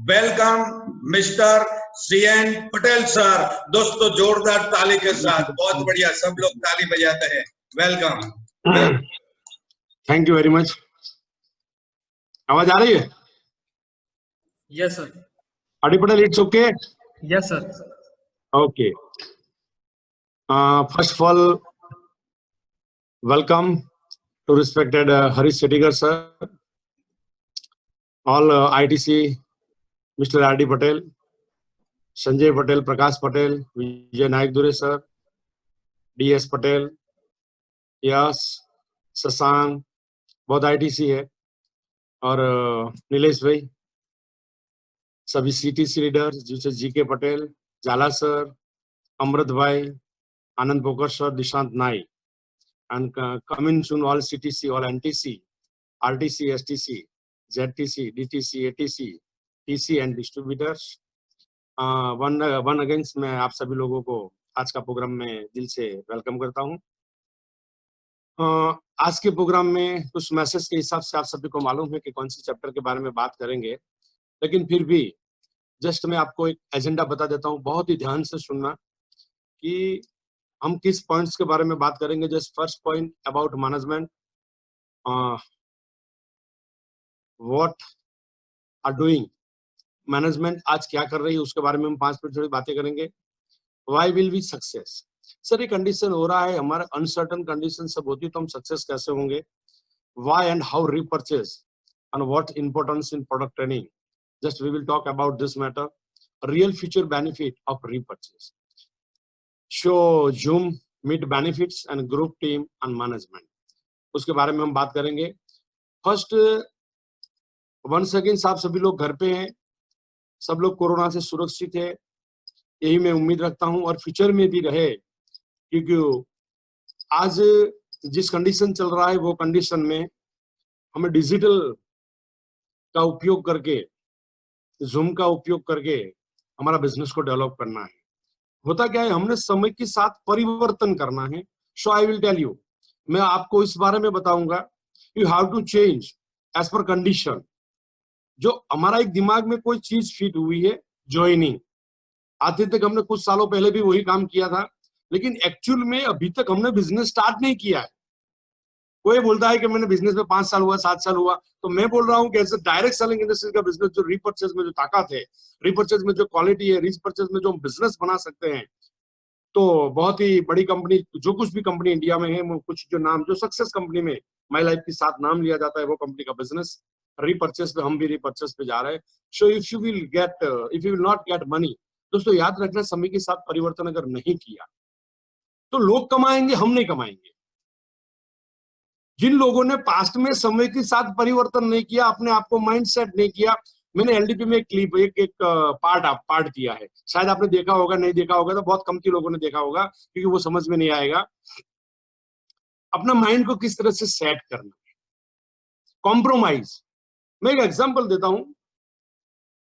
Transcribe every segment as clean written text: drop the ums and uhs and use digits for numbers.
Welcome mister CN Patel sir. दोस्तों जोरदार ताली के साथ, बहुत बढ़िया, सब लोग ताली बजाते हैं। Welcome. Thank you very much. आवाज आ रही है? Yes sir. Adi Patel, it's okay? Yes sir. Okay, first of all welcome to respected Harish Setigar sir, all ITC, Mr. R.D. Patel, Sanjay Patel, Prakash Patel, Vijay Naik Dure sir, DS Patel, yes, Shashank, बहुत ITC है, और नीलेश भाई, सभी CTC leaders जैसे GK Patel, जाला sir, अमृत भाई, आनंद poker sir, Dishant नाई, and coming soon all CTC, all NTC, RTC, STC, ZTC, DTC, ATC, TC and distributors. One against मैं आप सभी लोगों को आज का प्रोग्राम में दिल से वेलकम करता हूं। आज के प्रोग्राम में कुछ मैसेज के हिसाब से आप सभी को मालूम है कि कौन सी चैप्टर के बारे में बात करेंगे, लेकिन फिर भी जस्ट मैं आपको एक एजेंडा बता देता हूं, बहुत ही ध्यान से सुनना कि हम किस पॉइंट्स के बारे में बात करेंगे। Just first point about management, what are doing management, आज क्या कर रही है उसके बारे में हम 5 मिनट थोड़ी बातें करेंगे। Why will we success, sir ये कंडीशन हो रहा है, हमारे अनसर्टन कंडीशन सब होती तो हम सक्सेस कैसे होंगे। Why and how repurchase and what importance in product training, just we will talk about this matter. Real future benefit of repurchase, show zoom meet benefits and group team and management, उसके बारे में हम बात करेंगे। First, once again आप सभी लोग घर पे हैं, सब लोग कोरोना से सुरक्षित है, यही मैं उम्मीद रखता हूं, और फ्यूचर में भी रहे, क्योंकि आज जिस कंडीशन चल रहा है वो कंडीशन में हमें डिजिटल का उपयोग करके, जूम का उपयोग करके हमारा बिजनेस को डेवलप करना है। होता क्या है, हमने समय के साथ परिवर्तन करना है। So I will tell you, मैं आपको इस बारे में बताऊंगा, you have to change as per condition. जो हमारा एक दिमाग में कोई चीज फिट हुई है, ज्वाइनिंग, आते तक हमने कुछ सालों पहले भी वही काम किया था, लेकिन एक्चुअल में अभी तक हमने बिजनेस स्टार्ट नहीं किया है। कोई बोलता है कि मैंने बिजनेस में 5 साल हुआ, 7 साल हुआ, तो मैं बोल रहा हूँ कि ऐसे डायरेक्ट सेलिंग इंडस्ट्री का बिजनेस, जो रीपर्चेज में जो ताकत है, रीपर्चेज में जो क्वालिटी है, रीपर्चेज में जो हम बिजनेस बना सकते हैं, तो बहुत ही बड़ी कंपनी, जो कुछ भी कंपनी इंडिया में है, वो कुछ जो नाम, जो सक्सेस कंपनी में माई लाइफ के साथ नाम लिया जाता है, वो कंपनी का बिजनेस रीपर्चेज पे, हम भी रीपर्चेज पे जा रहे हैं। सो if you will not get money, दोस्तों याद रखना, समय के साथ परिवर्तन अगर नहीं किया तो लोग कमाएंगे, हम नहीं कमाएंगे। जिन लोगों ने पास्ट में समय के साथ परिवर्तन नहीं किया, अपने आप को माइंड सेट नहीं किया, मैंने एलडीपी में एक क्लिप, एक पार्ट किया है, शायद आपने देखा होगा, नहीं देखा होगा तो बहुत कम की लोगों ने देखा होगा, क्योंकि वो समझ में नहीं आएगा। अपना माइंड को किस तरह से सेट करना है, कॉम्प्रोमाइज। मैं एक एग्जांपल देता हूं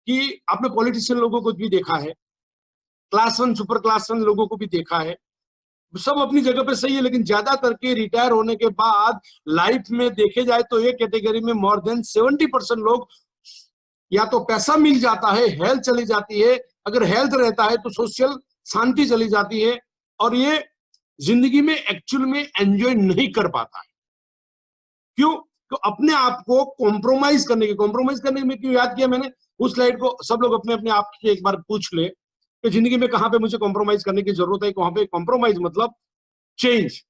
कि आपने पॉलिटिशियन लोगों को भी देखा है, क्लास 1 सुपर क्लास 1 लोगों को भी देखा है, सब अपनी जगह पे सही है, लेकिन ज्यादातर के रिटायर होने के बाद लाइफ में देखे जाए तो एक कैटेगरी में मोर देन 70% लोग, या तो पैसा मिल जाता है, हेल्थ चली जाती है, अगर हेल्थ रहता है तो सोशल शांति चली जाती है, और ये जिंदगी में एक्चुअल में एंजॉय नहीं कर पाता है। क्यों? तो अपने आप को कॉम्प्रोमाइज करने में क्यों याद किया मैंने उस स्लाइड को, सब लोग अपने अपने आप से एक बार पूछ ले कि जिंदगी में कहां पे मुझे कॉम्प्रोमाइज करने की जरूरत है। कहां पे कॉम्प्रोमाइज मतलब चेंज,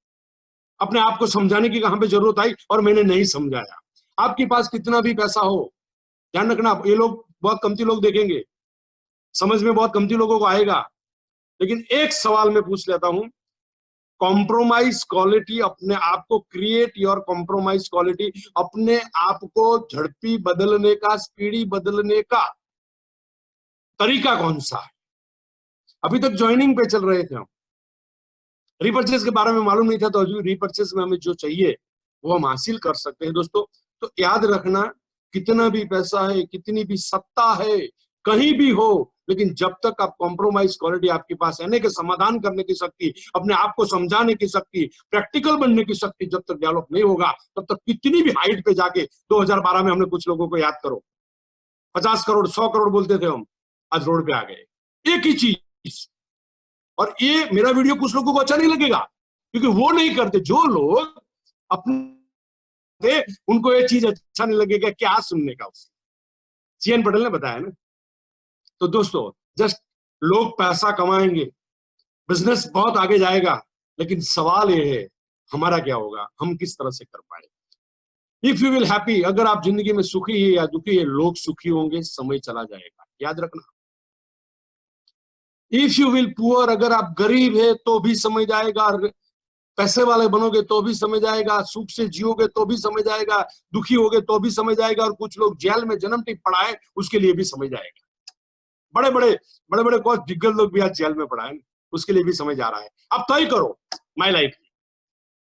अपने आप को समझाने की कहां पे जरूरत आई और मैंने नहीं समझाया। आपके पास कितना भी पैसा हो, ध्यान रखना, ये लोग बहुत कमती लोग देखेंगे, समझ में बहुत कमती लोगों को आएगा, लेकिन एक सवाल मैं पूछ लेता हूं, कॉम्प्रोमाइज क्वालिटी, अपने आप को क्रिएट योर कॉम्प्रोमाइज क्वालिटी, अपने आप को झड़पी बदलने का, स्पीडी बदलने का तरीका कौन सा है। अभी तक ज्वाइनिंग पे चल रहे थे हम, रीपर्चेज के बारे में मालूम नहीं था, तो अभी रीपर्चेज में हमें जो चाहिए वो हम हासिल कर सकते हैं। दोस्तों तो याद रखना, कितना भी पैसा है, कितनी भी सत्ता है, कहीं भी हो, लेकिन जब तक आप कॉम्प्रोमाइज क्वालिटी आपके पास है, के समाधान करने की शक्ति, अपने आप को समझाने की शक्ति, प्रैक्टिकल बनने की शक्ति जब तक डेवलप नहीं होगा, तब तक कितनी भी हाइट पे जाके, 2012 में हमने कुछ लोगों को याद करो, 50 करोड़ 100 करोड़ बोलते थे हम, आज रोड पे आ गए, एक ही चीज। और ये मेरा वीडियो कुछ लोगों को अच्छा नहीं लगेगा, क्योंकि वो नहीं करते। जो लोग अपने उनको ये चीज अच्छा नहीं लगेगा, क्या सुनने का उससे। सीएन पटेल ने बताया ना। तो दोस्तों, जस्ट लोग पैसा कमाएंगे, बिजनेस बहुत आगे जाएगा, लेकिन सवाल ये है हमारा क्या होगा, हम किस तरह से कर पाए। इफ यू विल हैप्पी, अगर आप जिंदगी में सुखी है या दुखी है, लोग सुखी होंगे, समय चला जाएगा, याद रखना। इफ यू विल पुअर, अगर आप गरीब है तो भी समय जाएगा, पैसे वाले बनोगे तो भी समय जाएगा, सुख से जियोगे तो भी समय जाएगा, दुखी होगे तो भी समय जाएगा, और कुछ लोग जेल में जन्म टिप पड़ाए उसके लिए भी समय जाएगा। बड़े बड़े कोच दिग्गज लोग भी आज जेल में पड़ा है, उसके लिए भी समय जा रहा है। अब तय करो माय लाइफ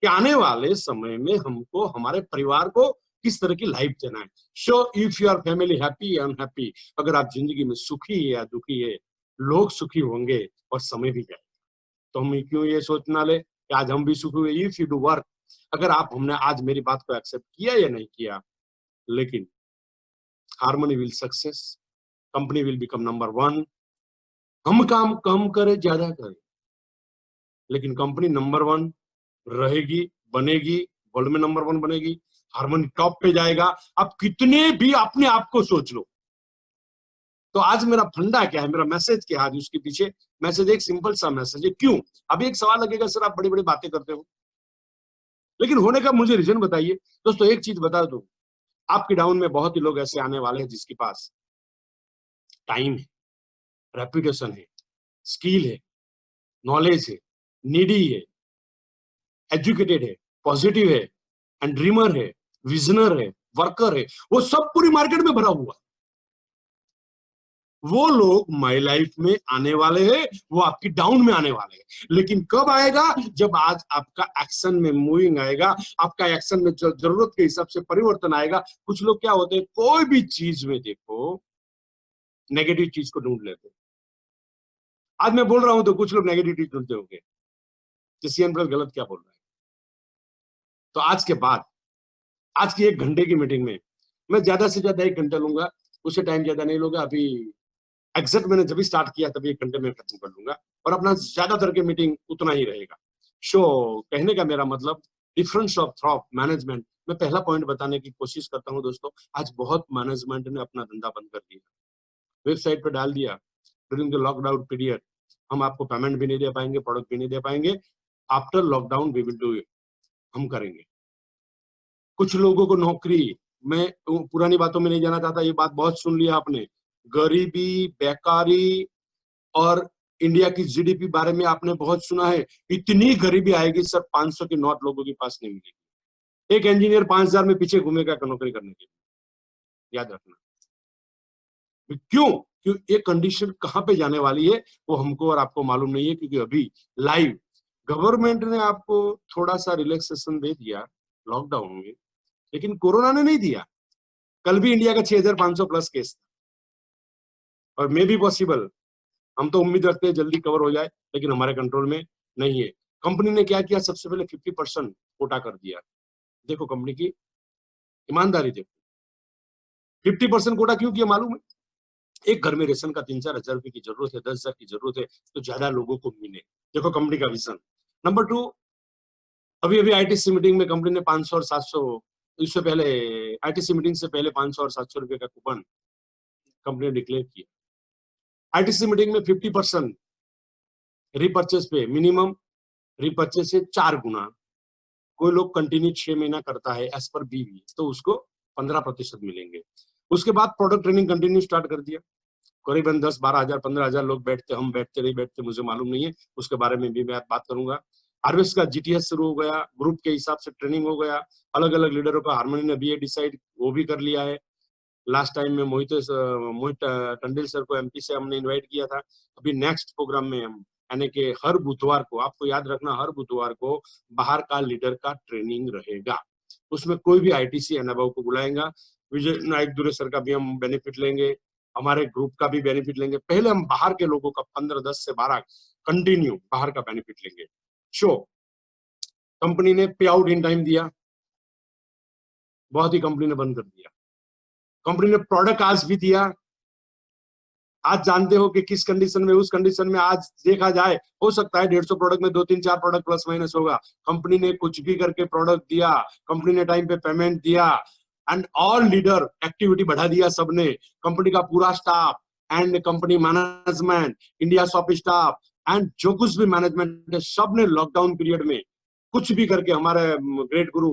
कि आने वाले समय में हमको, हमारे परिवार को किस तरह की लाइफ देना है। So if you are family happy unhappy, अगर आप जिंदगी में सुखी है या दुखी है, लोग सुखी होंगे और समय भी जाएगा। तो हम क्यों ये सोचना ले कि आज हम भी सुखी हुए। इफ यू डू वर्क, अगर हमने आज मेरी बात को एक्सेप्ट किया या नहीं किया, लेकिन harmony will success, company will become number 1। हम काम कम करें ज्यादा करें, लेकिन कंपनी नंबर 1 रहेगी, बनेगी, वर्ल्ड में नंबर 1 बनेगी, हार्मनी टॉप पे जाएगा। आप कितने भी अपने आप को सोच लो। तो आज मेरा फंडा क्या है, मेरा मैसेज क्या है आज, उसके पीछे मैसेज एक सिंपल सा मैसेज है। क्यों? अभी एक सवाल लगेगा, सर आप बड़ी बड़ी बातें करते हो, लेकिन होने का मुझे रीजन बताइए। दोस्तों एक चीज बता दो, आपके डाउन में बहुत ही लोग ऐसे आने वाले हैं जिसके पास टाइम है, रेपुटेशन है, स्किल है, नॉलेज है, नीडी है, एजुकेटेड है, पॉजिटिव है, एंड ड्रीमर है, विजनर है, वर्कर है, वो सब पूरी मार्केट में भरा हुआ। वो लोग माय लाइफ में आने वाले हैं, वो आपकी डाउन में आने वाले हैं। लेकिन कब आएगा? जब आज आपका एक्शन में मूविंग आएगा, आपका एक्शन में जरूरत के हिसाब से परिवर्तन आएगा। कुछ लोग क्या होते हैं, कोई भी चीज में देखो नेगेटिव चीज को ढूंढ लेते हैं। आज मैं बोल रहा हूं तो कुछ लोग नेगेटिव चीज ढूंढते होंगे, सीएन प्लस गलत क्या बोल रहा है। तो आज के बाद, आज की 1 घंटे की मीटिंग में मैं ज्यादा से ज्यादा 1 घंटा लूंगा, उससे टाइम ज्यादा नहीं लूंगा। अभी एग्जैक्ट मैंने जब भी स्टार्ट किया तभी 1 घंटे में खत्म कर लूंगा, और अपना ज्यादातर के मीटिंग उतना ही रहेगा। शो कहने का मेरा मतलब डिफरेंस ऑफ थॉट मैनेजमेंट, मैं पहला पॉइंट बताने की कोशिश करता हूं। दोस्तों आज बहुत मैनेजमेंट ने अपना धंधा बंद कर दिया, वेबसाइट पे डाल दिया ड्यूरिंग द लॉकडाउन पीरियड, हम आपको पेमेंट भी नहीं दे पाएंगे, प्रोडक्ट भी नहीं दे पाएंगे, after lockdown we will do it, हम करेंगे। कुछ लोगों को नौकरी, मैं पुरानी बातों में नहीं जाना चाहता, ये बात बहुत सुन लिया आपने, गरीबी, बेकारी और इंडिया की जीडीपी बारे में आपने बहुत सुना है। इतनी गरीबी आएगी सर, 500 की नोट लोगों के पास नहीं मिलेगी। एक इंजीनियर 5000 में पीछे घूमेगा नौकरी करने के लिए, याद रखना। क्यों? क्यों? ये कंडीशन कहां पे जाने वाली है वो हमको और आपको मालूम नहीं है, क्योंकि अभी लाइव गवर्नमेंट ने आपको थोड़ा सा रिलैक्सेशन दे दिया लॉकडाउन में, लेकिन कोरोना ने नहीं दिया। कल भी इंडिया का 6500 प्लस केस था, और मे बी पॉसिबल, हम तो उम्मीद रखते हैं जल्दी कवर हो जाए, लेकिन हमारे कंट्रोल में नहीं है। कंपनी ने क्या किया, सबसे पहले 50% कोटा कर दिया। देखो कंपनी की ईमानदारी देखो, 50% कोटा क्यों किया मालूम है? एक घर में रेशन का 3-4 हजार रुपए की जरूरत है, 10,000 की जरूरत है, तो ज्यादा लोगों को मिले। देखो कंपनी का विजन। नंबर 2, अभी अभी आईटीसी मीटिंग में कंपनी ने 500 और 700, इससे पहले आईटीसी मीटिंग से पहले 500 और 700 रुपए का कूपन कंपनी ने डिक्लेयर किया। आईटीसी मीटिंग में 50% रिपर्चेस पे, मिनिमम रिपर्चेस से 4 गुना। कोई लोग कंटिन्यू 6 महीना करता है एज पर बीवी, तो उसको 15% मिलेंगे। उसके बाद प्रोडक्ट ट्रेनिंग कंटिन्यू स्टार्ट कर दिया। करीबन 10-12 हजार 15 हजार लोग बैठते, हम बैठते नहीं बैठते मुझे मालूम नहीं है, उसके बारे में भी मैं बात करूंगा। हार्वेस्ट का जीटीएस शुरू हो गया, ग्रुप के हिसाब से ट्रेनिंग हो गया, अलग अलग लीडरों का हार्मनी ने भी ये डिसाइड वो भी कर लिया है। लास्ट टाइम में मोहित टंडेल सर को एमपी से हमने इनवाइट किया था। अभी नेक्स्ट प्रोग्राम में हम, यानी कि हर बुधवार को, आपको याद रखना, हर बुधवार को बाहर का लीडर का ट्रेनिंग रहेगा। उसमें कोई भी आईटीसी अनुभव को बुलाएगा। विजय नायक दुरे सर का भी हम बेनिफिट लेंगे, हमारे ग्रुप का भी बेनिफिट लेंगे। पहले हम बाहर के लोगों का 15, 10 से 12 कंटिन्यू बाहर का बेनिफिट लेंगे। शो कंपनी ने पे आउट इन टाइम दिया, बहुत ही कंपनी ने बंद कर दिया। कंपनी ने प्रोडक्ट आज भी दिया, आज जानते हो कि किस कंडीशन में, उस कंडीशन में आज देखा जाए, हो सकता है 150 प्रोडक्ट में 2-3-4 प्रोडक्ट प्लस माइनस होगा। कंपनी ने कुछ भी करके प्रोडक्ट दिया, कंपनी ने टाइम पे पेमेंट दिया, एंड ऑल लीडर एक्टिविटी बढ़ा दिया सबने, कंपनी का पूरा staff and company management, India shop staff and जो कुछ भी मैनेजमेंट है, सबने लॉकडाउन पीरियड में कुछ भी करके, हमारे ग्रेट गुरु,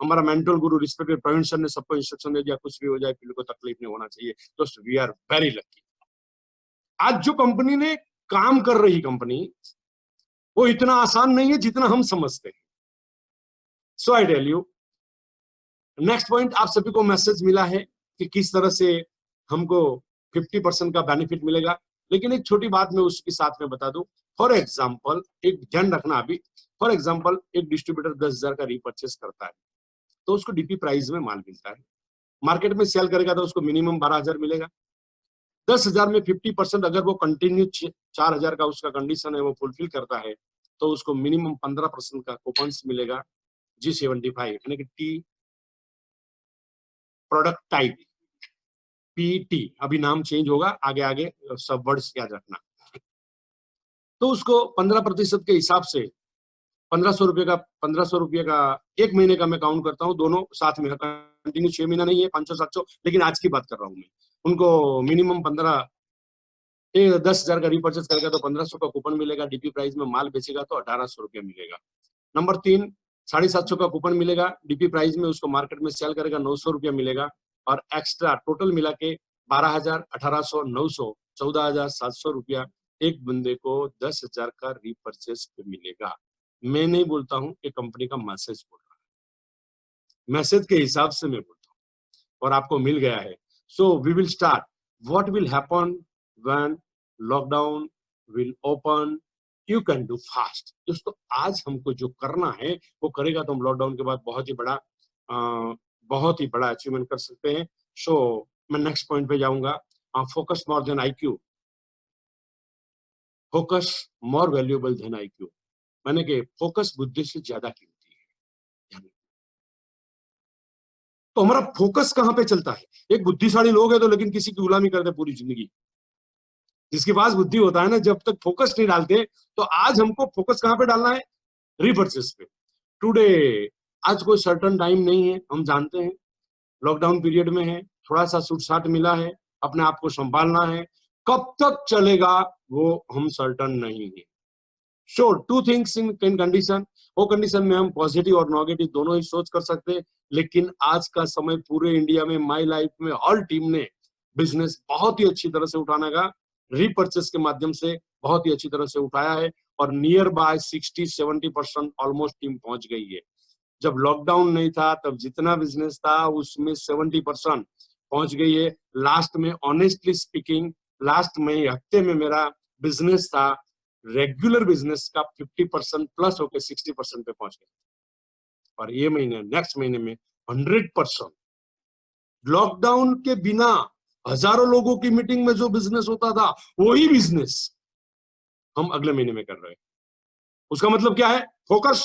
हमारा मेंटल गुरु रिस्पेक्टेड प्रवीण सर ने सबको इंस्ट्रक्शन दे दिया, कुछ भी हो जाए किसी को तकलीफ नहीं होना चाहिए। तो वी आर वेरी लकी। आज जो कंपनी ने काम कर रही कंपनी, वो इतना आसान नहीं है जितना हम समझते हैं। So I tell you, next point, आप सभी को मैसेज मिला है कि किस तरह से हमको 50% का बेनिफिट मिलेगा, लेकिन एक छोटी बात मैं उसके साथ में बता दूं। फॉर एग्जांपल, एक ध्यान रखना अभी, फॉर एग्जांपल एक डिस्ट्रीब्यूटर 10,000 का रीपर्चेस करता है, तो उसको डीपी प्राइस में माल मिलता है, मार्केट में सेल करेगा तो उसको मिनिमम 12,000 मिलेगा। 10,000 में 50% अगर वो कंटिन्यू 4,000 का उसका कंडीशन है, वो फुलफिल करता है, तो उसको मिनिमम 15% का कूपन्स मिलेगा G75, यानी कि टी प्रोडक्ट टाइप, पीटी, अभी नाम चेंज होगा, आगे आगे सब वर्ड्स याद रखना। तो उसको 15% के हिसाब से 1,500 रुपये का एक महीने का मैं काउंट करता हूँ, दोनों साथ में, कंटिन्यू 6 महीना नहीं है, 500-700, लेकिन आज की बात कर रहा हूँ मैं। उनको मिनिमम 10,000 का रीपर्चेस करेगा तो 1,500 का कूपन मिलेगा, डीपी प्राइस में माल बेचेगा तो 1,800 रुपया मिलेगा। नंबर 3, 750 का कूपन मिलेगा, डीपी प्राइस में उसको मार्केट में सेल करेगा 900 रुपया मिलेगा, और एक्स्ट्रा टोटल मिला के 12,000, 1,800, 900, 14,700 रुपया एक बंदे को 10,000 का रीपर्चेस पे मिलेगा। मैं नहीं बोलता हूं, ये कंपनी का मैसेज बोल रहा है, मैसेज के हिसाब से मैं बोलता हूं, और आपको मिल गया है। So we will start, what will happen when lockdown will open, you can do fast. दोस्तों, आज हमको जो करना है वो करेगा तो हम लॉकडाउन के बाद बहुत ही बड़ा अचीवमेंट कर सकते हैं। सो मैं नेक्स्ट पॉइंट पे जाऊंगा, focus more than IQ, focus more valuable then IQ, माने कि फोकस बुद्धि से ज्यादा कीमती है। तो हमारा फोकस कहां पे चलता है? एक बुद्धिशाली लोग है तो लेकिन किसी की गुलामी करते पूरी जिंदगी। जिसके पास बुद्धि होता है ना, जब तक फोकस नहीं डालते, तो आज हमको फोकस कहां पे डालना है? रीपर्चेस पे। टुडे, आज कोई सर्टन टाइम नहीं है, हम जानते हैं लॉकडाउन पीरियड में है, थोड़ा सा छूट-छाट मिला है, अपने आप को संभालना है, कब तक चलेगा वो हम सर्टन नहीं है। Sure, two things in condition, वो कंडीशन में हम पॉजिटिव और नेगेटिव दोनों ही सोच कर सकते हैं, लेकिन आज का समय पूरे इंडिया में, माई लाइफ में, ऑल टीम ने बिजनेस बहुत ही अच्छी तरह से उठाने का, रीपर्चेस के माध्यम से बहुत ही अच्छी तरह से उठाया है, और नियर बाय 60-70% ऑलमोस्ट टीम पहुंच गई है। जब लॉकडाउन नहीं था तब जितना बिजनेस था उसमें 70% पहुंच गई है। लास्ट में, ऑनेस्टली स्पीकिंग, लास्ट में हफ्ते में मेरा बिजनेस था, रेगुलर बिजनेस का 50% प्लस होकर 60% पे पहुंच गया, और ये महीने, नेक्स्ट महीने में 100%। लॉकडाउन के बिना हजारों लोगों की मीटिंग में जो बिजनेस होता था, वही बिजनेस हम अगले महीने में कर रहे हैं। उसका मतलब क्या है? फोकस,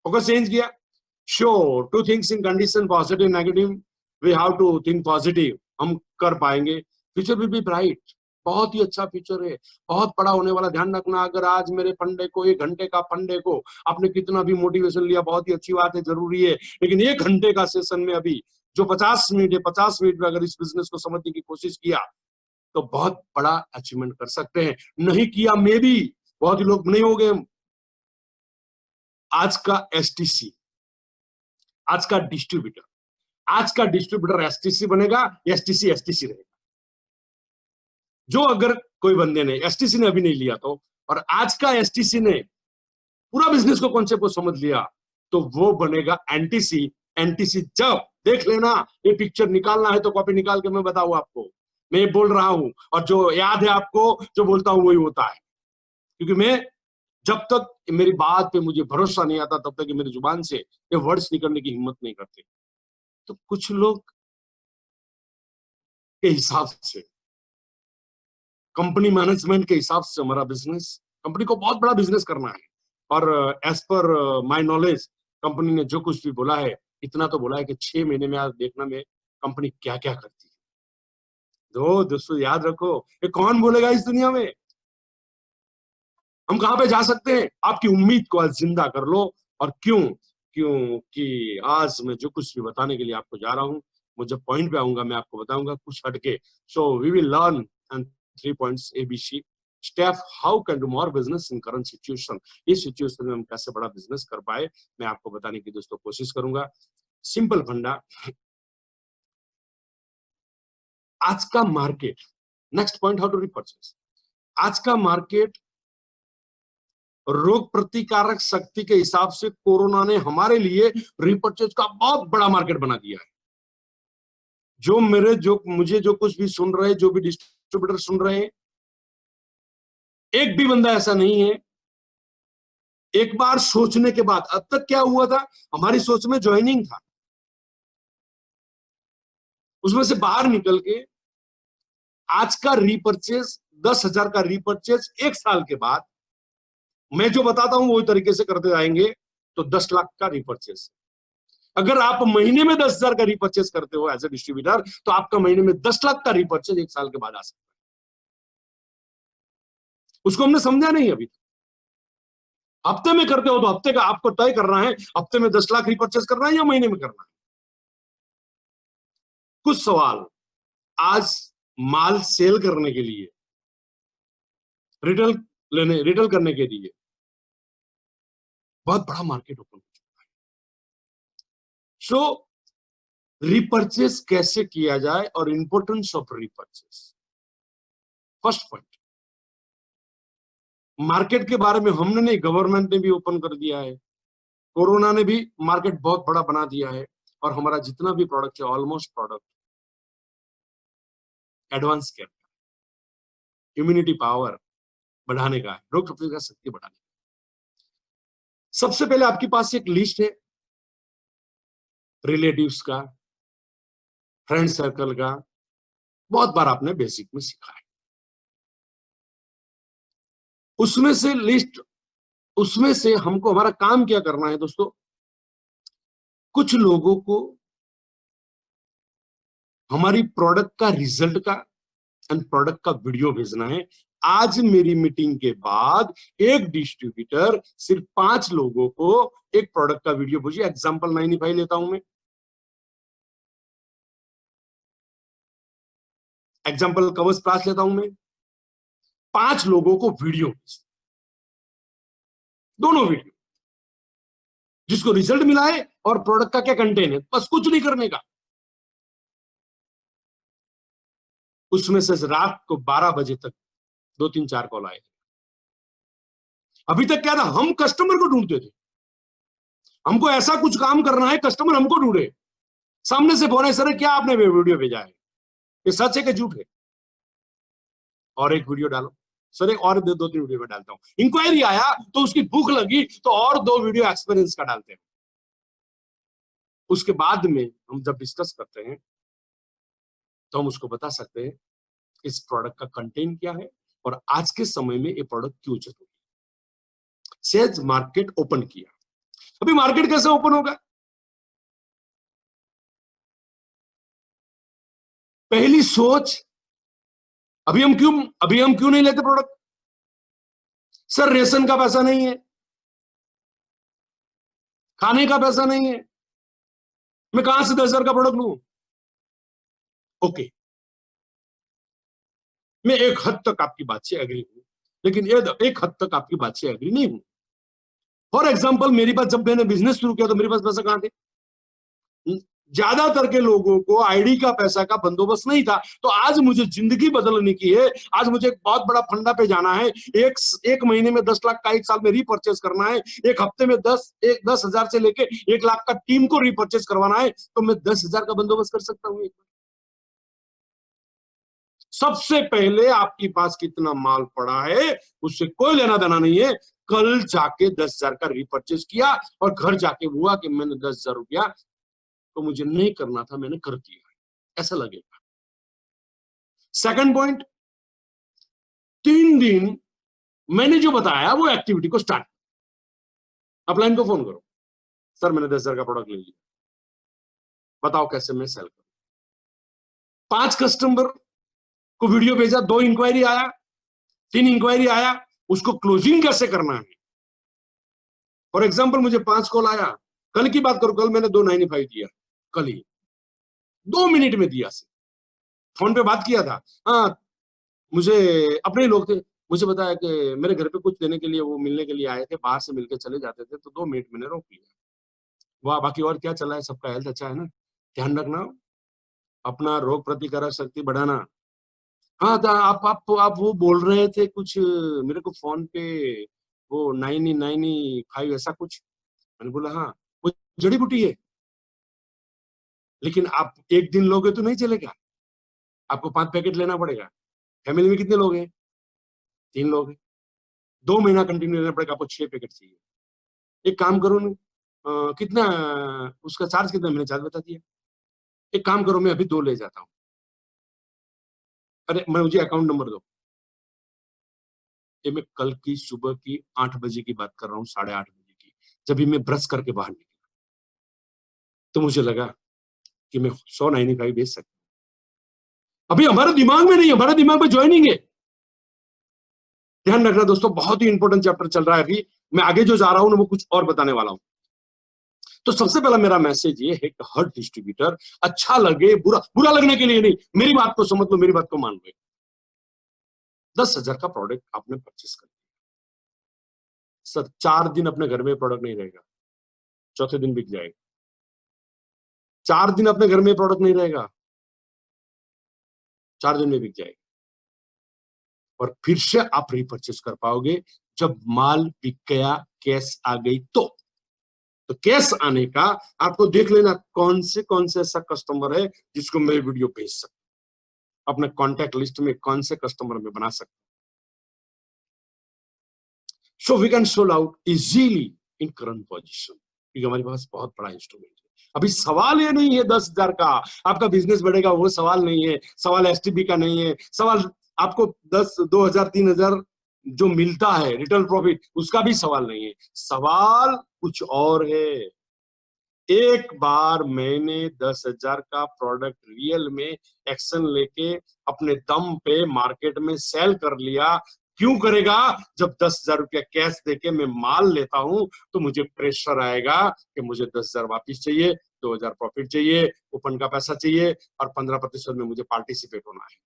फोकस चेंज किया। Sure, two things in condition positive negative, we have to think positive, हम कर पाएंगे। फ्यूचर विल बी ब्राइट, बहुत ही अच्छा फ्यूचर है, बहुत बड़ा होने वाला। ध्यान रखना, अगर आज मेरे फंडे को, 1 घंटे का फंडे को आपने कितना भी मोटिवेशन लिया, बहुत ही अच्छी बात है, जरूरी है, लेकिन 1 घंटे का सेशन में अभी जो 50 मिनट है, 50 मिनट में अगर इस बिजनेस को समझने की कोशिश किया तो बहुत बड़ा अचीवमेंट कर सकते हैं। नहीं किया, मे भी बहुत ही लोग नहीं हो गए। आज का एसटीसी, आज का डिस्ट्रीब्यूटर, आज का डिस्ट्रीब्यूटर एसटीसी बनेगा, एसटीसी एसटीसी रहेगा। जो अगर कोई बंदे ने, एसटीसी ने अभी नहीं लिया तो, और आज का एसटीसी ने पूरा बिजनेस को कॉन्सेप्ट को समझ लिया, तो वो बनेगा एनटीसी। एनटीसी जब देख लेना, ये पिक्चर निकालना है तो कॉपी निकाल के मैं बताऊं आपको, मैं ये बोल रहा हूं, और जो याद है आपको, जो बोलता हूं वही होता है, क्योंकि मैं, जब तक मेरी बात पे मुझे भरोसा नहीं आता तब तक मेरी जुबान से ये वर्ड्स निकलने की हिम्मत नहीं करते। तो कुछ लोग के हिसाब से, कंपनी मैनेजमेंट के हिसाब से हमारा बिजनेस, कंपनी को बहुत बड़ा बिजनेस करना है, और as per my knowledge company ने जो कुछ भी बोला है, इतना तो बोला है कि 6 महीने में आज देखना में कंपनी क्या क्या करती है। तो दोस्तों याद रखो, ये कौन बोलेगा इस दुनिया में? हम कहां पे जा सकते हैं? आपकी उम्मीद को आज जिंदा कर लो। और क्यों? क्योंकि आज मैं जो कुछ भी बताने के लिए आपको जा रहा हूं, वो जब पॉइंट पे आऊंगा मैं आपको बताऊंगा कुछ हटके। So we will learn and 3 points ABC step how can do more business in current situation. इस सिचुएशन में हम कैसे बड़ा बिजनेस कर पाए, मैं आपको बताने की दोस्तों कोशिश करूंगा। सिंपल फंडा, आज का market, next point how to repurchase. आज का मार्केट रोग प्रतिकारक शक्ति के हिसाब से कोरोना ने हमारे लिए रिपर्चेज का बहुत बड़ा मार्केट बना दिया है। मुझे जो कुछ भी सुन रहे, जो भी डिस्ट्रीब्यूटर सुन रहे हैं, एक भी बंदा ऐसा नहीं है एक बार सोचने के बाद। अब तक क्या हुआ था, हमारी सोच में ज्वाइनिंग था, उसमें से बाहर निकल के आज का रीपर्चेज 10,000 का रीपर्चेज 1 साल के बाद मैं जो बताता हूं वही तरीके से करते जाएंगे तो 10 लाख का रीपर्चेज। अगर आप महीने में 10,000 का रीपर्चेज करते हो एज ए डिस्ट्रीब्यूटर, तो आपका महीने में 10 लाख का रीपर्चेज 1 साल के बाद आ सकता है। उसको हमने समझा नहीं अभी। हफ्ते में करते हो तो हफ्ते का आपको तय करना है, हफ्ते में 10 लाख रीपर्चेज करना है या महीने में करना है। कुछ सवाल, आज माल सेल करने के लिए, रिटेल करने के लिए बहुत बड़ा मार्केट ओपन हो चुका है। सो रिपर्चेस कैसे किया जाए और importance of repurchase. First point, market के बारे में हमने नहीं, गवर्नमेंट ने भी ओपन कर दिया है, कोरोना ने भी मार्केट बहुत बड़ा बना दिया है। और हमारा जितना भी प्रोडक्ट है, almost product advance care, immunity power बढ़ाने का है, रोग प्रतिकारक शक्ति बढ़ाने का। सबसे पहले आपके पास एक लिस्ट है रिलेटिव्स का, फ्रेंड सर्कल का, बहुत बार आपने बेसिक में सीखा है। उसमें से हमको हमारा काम क्या करना है दोस्तों, कुछ लोगों को हमारी प्रोडक्ट का रिजल्ट का एंड प्रोडक्ट का वीडियो भेजना है। आज मेरी मीटिंग के बाद एक डिस्ट्रीब्यूटर सिर्फ 5 लोगों को एक प्रोडक्ट का वीडियो भेजिए। एग्जांपल 95 लेता हूं मैं, एग्जांपल कवच प्लास लेता हूं मैं, 5 लोगों को वीडियो, दोनों वीडियो, जिसको रिजल्ट मिला है और प्रोडक्ट का क्या कंटेंट है, बस कुछ नहीं करने का। उसमें से रात को 12 बजे तक 2-3-4 कॉल आए। अभी तक क्या था, हम कस्टमर को ढूंढते थे, हमको ऐसा कुछ काम करना है, कस्टमर हमको ढूंढे, सामने से बोले सर क्या आपने वीडियो भेजा है, ये सच है कि झूठ है, और एक वीडियो डालो सर, एक और 2-3 वीडियो में डालता हूं। इंक्वायरी आया तो उसकी भूख लगी तो और 2 वीडियो एक्सपीरियंस का डालते हैं। उसके बाद में हम जब डिस्कस करते हैं तो हम उसको बता सकते हैं इस प्रोडक्ट का कंटेंट क्या है और आज के समय में ये प्रोडक्ट क्यों जरूरी है। सेल्स मार्केट ओपन किया, अभी मार्केट कैसे ओपन होगा? पहली सोच, अभी हम क्यों नहीं लेते प्रोडक्ट? सर रेशन का पैसा नहीं है, खाने का पैसा नहीं है, मैं कहां से 10,000 का प्रोडक्ट लूं? ओके, मैं एक हद तक आपकी बात से एग्री हूं, लेकिन एक हद तक आपकी बात से एग्री नहीं हूं। फॉर एग्जाम्पल, मेरे पास जब मैंने बिजनेस शुरू किया तो मेरे पास पैसा कहां थे? ज्यादातर के लोगों को आईडी का पैसा का बंदोबस्त नहीं था। तो आज मुझे जिंदगी बदलने की है, आज मुझे एक बहुत बड़ा फंडा पे जाना है, एक महीने में 10 लाख का, 1 साल में रीपर्चेज करना है, एक हफ्ते में 10,000 से लेके 1 लाख का टीम को रीपर्चेज करवाना है, तो मैं 10,000 का बंदोबस्त कर सकता हूं। सबसे पहले आपके पास कितना माल पड़ा है उससे कोई लेना देना नहीं है। कल जाके 10,000 का रीपर्चेज किया और घर जाके हुआ कि मैंने 10,000 रुपया तो मुझे नहीं करना था, मैंने कर दिया, ऐसा लगेगा। सेकंड पॉइंट, 3 दिन मैंने जो बताया वो एक्टिविटी को स्टार्ट, अपलाइन को फोन करो, सर मैंने 10,000 का प्रोडक्ट ले लिया, बताओ कैसे मैं सेल करूं। 5 कस्टमर को वीडियो भेजा, 2 इंक्वायरी आया, 3 इंक्वायरी आया, उसको क्लोजिंग कैसे करना है। फॉर एग्जाम्पल मुझे 5 कॉल आया, कल की बात करो, कल मैंने 295 दिया, कल ही 2 मिनट में दिया, फोन पे बात किया था। हाँ, मुझे अपने लोग थे, मुझे बताया कि मेरे घर पे कुछ देने के लिए वो मिलने के लिए आए थे, बाहर से मिलके चले जाते थे, तो 2 मिनट मैंने रोक लिया। वाह, बाकी और क्या चल रहा है, सबका हेल्थ अच्छा है ना, ध्यान रखना, अपना रोग प्रतिकारक शक्ति बढ़ाना। हाँ, तो आप वो बोल रहे थे कुछ मेरे को फोन पे, वो 995 ऐसा कुछ, मैंने बोला हाँ, वो जड़ी बूटी है, लेकिन आप एक दिन लोगे तो नहीं चलेगा, आपको 5 पैकेट लेना पड़ेगा। फैमिली में कितने लोग हैं? 3 लोग हैं, 2 महीना कंटिन्यू लेना पड़ेगा, आपको 6 पैकेट चाहिए। एक काम करो ना, कितना उसका चार्ज कितना, मैंने चार्ज बता दिया। एक काम करो, मैं अभी 2 ले जाता हूँ। अरे मुझे अकाउंट नंबर दो। ये मैं कल की सुबह की 8 बजे की बात कर रहा हूँ, 8:30 बजे की, जब भी मैं ब्रश करके बाहर निकला, तो मुझे लगा कि मैं 195 बेच सकता हूँ। अभी हमारे दिमाग में नहीं है, हमारे दिमाग में ज्वाइनिंग है। ध्यान रखना दोस्तों, बहुत ही इंपॉर्टेंट चैप्टर चल रहा है अभी, मैं आगे जो जा रहा हूं ना वो कुछ और बताने वाला हूं। तो सबसे पहला मेरा मैसेज ये है कि हर डिस्ट्रीब्यूटर, अच्छा लगे बुरा लगने के लिए नहीं, मेरी बात को समझ लो, मेरी बात को मान लो। 10,000 का प्रोडक्ट आपने परचेस कर लिया सर, 4 दिन अपने घर में प्रोडक्ट नहीं रहेगा, चौथे दिन बिक जाएगा। 4 दिन अपने घर में प्रोडक्ट नहीं रहेगा, 4 दिन में बिक जाएगा, और फिर से आप रिपर्चेस कर पाओगे जब माल बिक गया, कैश आ गई। तो कैश आने का आपको देख लेना कौन से ऐसा कस्टमर है जिसको मैं वीडियो भेज सकता, अपने कॉन्टैक्ट लिस्ट में कौन से कस्टमर में बना सकता। So we can sold out easily in current position, क्योंकि हमारे पास बहुत बड़ा इंस्ट्रूमेंट है। अभी सवाल ये नहीं है 10,000 का आपका बिजनेस बढ़ेगा, वो सवाल नहीं है, सवाल एसटीबी का नहीं है, सवाल आपको 10, 2,000, 3,000 जो मिलता है रिटर्न प्रॉफिट, उसका भी सवाल नहीं है, सवाल कुछ और है। एक बार मैंने 10,000 का प्रोडक्ट रियल में एक्शन लेके अपने दम पे मार्केट में सेल कर लिया। क्यों करेगा? जब 10,000 रुपया कैश देके मैं माल लेता हूं तो मुझे प्रेशर आएगा कि मुझे 10,000 वापिस चाहिए, 2,000 प्रॉफिट चाहिए, कूपन का पैसा चाहिए, और 15% में मुझे पार्टिसिपेट होना है।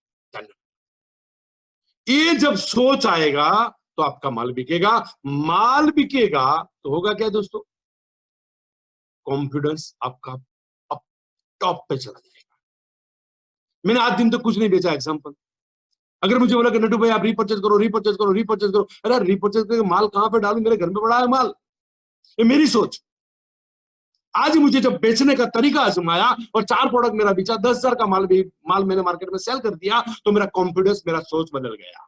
ये जब सोच आएगा तो आपका माल बिकेगा। माल बिकेगा तो होगा क्या दोस्तों? कॉन्फिडेंस आपका अप टॉप पे चला जाएगा। मैंने आज दिन तक कुछ नहीं बेचा। एग्जांपल, अगर मुझे बोला कि नटू भाई आप रिपर्चेज करो, रिपर्चेज करो, रिपर्चेज करो, अरे रिपर्चेज करके माल कहां पे डालूं, मेरे घर में पड़ा है माल। ये मेरी सोच। आज मुझे जब बेचने का तरीका आजमाया और 4 प्रोडक्ट मेरा बेचा, 10,000 का माल मैंने मार्केट में सेल कर दिया, तो मेरा कॉन्फिडेंस, मेरा सोच बदल गया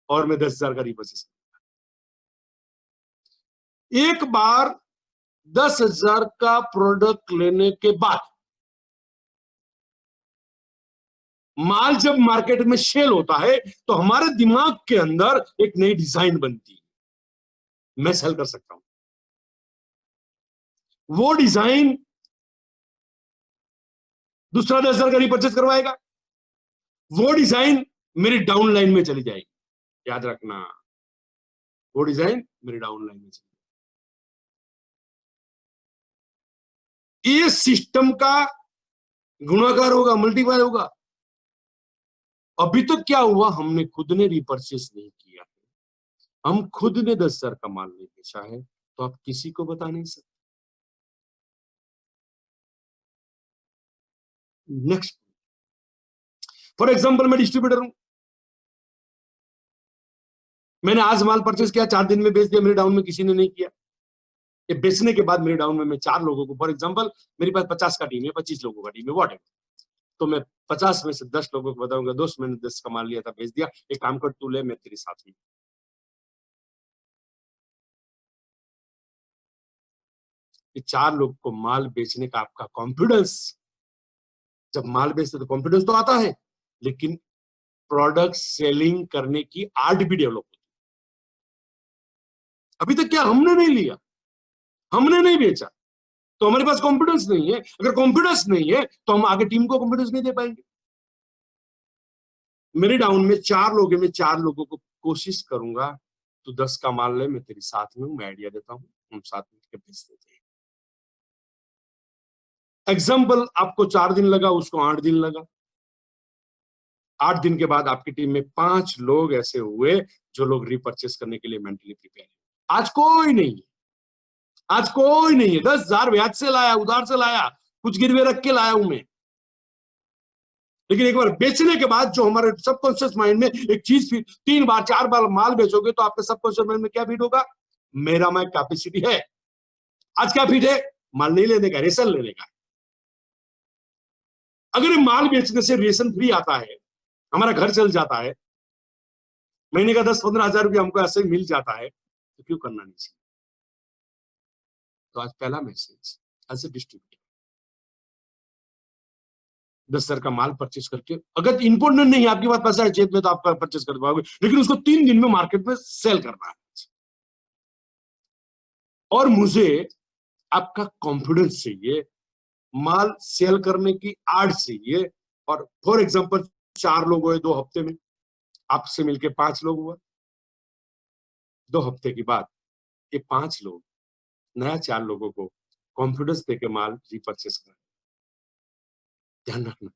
और मैं 10,000 का रिपर्चेज कर। एक बार 10,000 का प्रोडक्ट लेने के बाद माल जब मार्केट में सेल होता है तो हमारे दिमाग के अंदर एक नई डिजाइन बनती है, मैं सेल कर सकता हूं। वो डिजाइन दूसरा 10,000 का रिपर्चेज करवाएगा, वो डिजाइन मेरी डाउन लाइन में चली जाएगी। याद रखना, वो डिजाइन मेरी डाउन लाइन में चली जाएगी। ये सिस्टम का गुणाकार होगा, मल्टीप्लाई होगा। अभी तक क्या हुआ, हमने खुद ने रिपर्चेस नहीं किया है, हम खुद ने 10,000 का माल नहीं बेचा है, तो आप किसी को बता नहीं सकते। नेक्स्ट, फॉर एग्जांपल मैं डिस्ट्रीब्यूटर हूं, मैंने आज माल परचेस किया, 4 दिन में बेच दिया, मेरे डाउन में किसी ने नहीं किया। ये बेचने के बाद मेरे डाउन में मैं 4 लोगों को, फॉर एग्जांपल मेरे पास 50 का टीम है, 25 लोगों का टीम है, व्हाट, तो मैं 50 में से 10 लोगों को बताऊंगा, दोस्त मैंने 10 का माल लिया था, बेच दिया, एक काम कर तू ले, मैं तेरे साथ हूं। ये 4 लोग को माल बेचने का आपका कॉन्फिडेंस, जब माल बेचते तो कॉन्फिडेंस तो आता है, लेकिन प्रोडक्ट सेलिंग करने की आर्ट भी डेवलप होती है। अभी तक क्या हमने नहीं लिया, हमने नहीं बेचा, तो हमारे पास कॉन्फिडेंस नहीं है। अगर कॉन्फिडेंस नहीं है तो हम आगे टीम को कॉन्फिडेंस नहीं दे पाएंगे। मेरे डाउन में 4 लोग हैं, मैं 4 लोगों को कोशिश करूंगा तो 10 का माल ले, मैं तेरे साथ में हूं, मैं आइडिया देता हूं, हम साथ मिलकर बेच देते हैं। एग्जाम्पल, आपको 4 दिन लगा, उसको 8 दिन लगा। 8 दिन के बाद आपकी टीम में 5 लोग ऐसे हुए जो लोग रिपर्चेस करने के लिए मेंटली प्रिपेयर है। आज कोई नहीं है, आज कोई नहीं है। 10,000 ब्याज से लाया, उधार से लाया, कुछ गिरवे रख के लाया हूं मैं। लेकिन एक बार बेचने के बाद जो हमारे सबकॉन्शियस माइंड में एक चीज फिर 3 बार 4 बार माल बेचोगे तो आपके सबकॉन्शियस माइंड में क्या फीड होगा? मेरा में कैपेसिटी है। आज क्या फीड है? माल नहीं लेने का, रेशन लेने का। अगर माल बेचने से रेशन फ्री आता है, हमारा घर चल जाता है, महीने का 10-15 हजार रुपया हमको ऐसे ही मिल जाता है, तो क्यों करना नहीं चाहिए? तो आज पहला मैसेज एज ए डिस्ट्रीब्यूटर, 10,000 का माल परचेज करके, अगर इंपॉर्टेंट नहीं है आपके पास पैसा है जेब में तो आप परचेज कर पाओगे, लेकिन उसको 3 दिन में मार्केट में सेल करना है। और मुझे आपका कॉन्फिडेंस चाहिए, माल सेल करने की आड़ चाहिए। और फॉर एग्जांपल 4 लोग हुए 2 हफ्ते में, आपसे मिलके 5 लोग हुआ। 2 हफ्ते के बाद ये 5 लोग नया 4 लोगों को कॉन्फिडेंस देके माल रिपर्चेस करें। ध्यान रखना,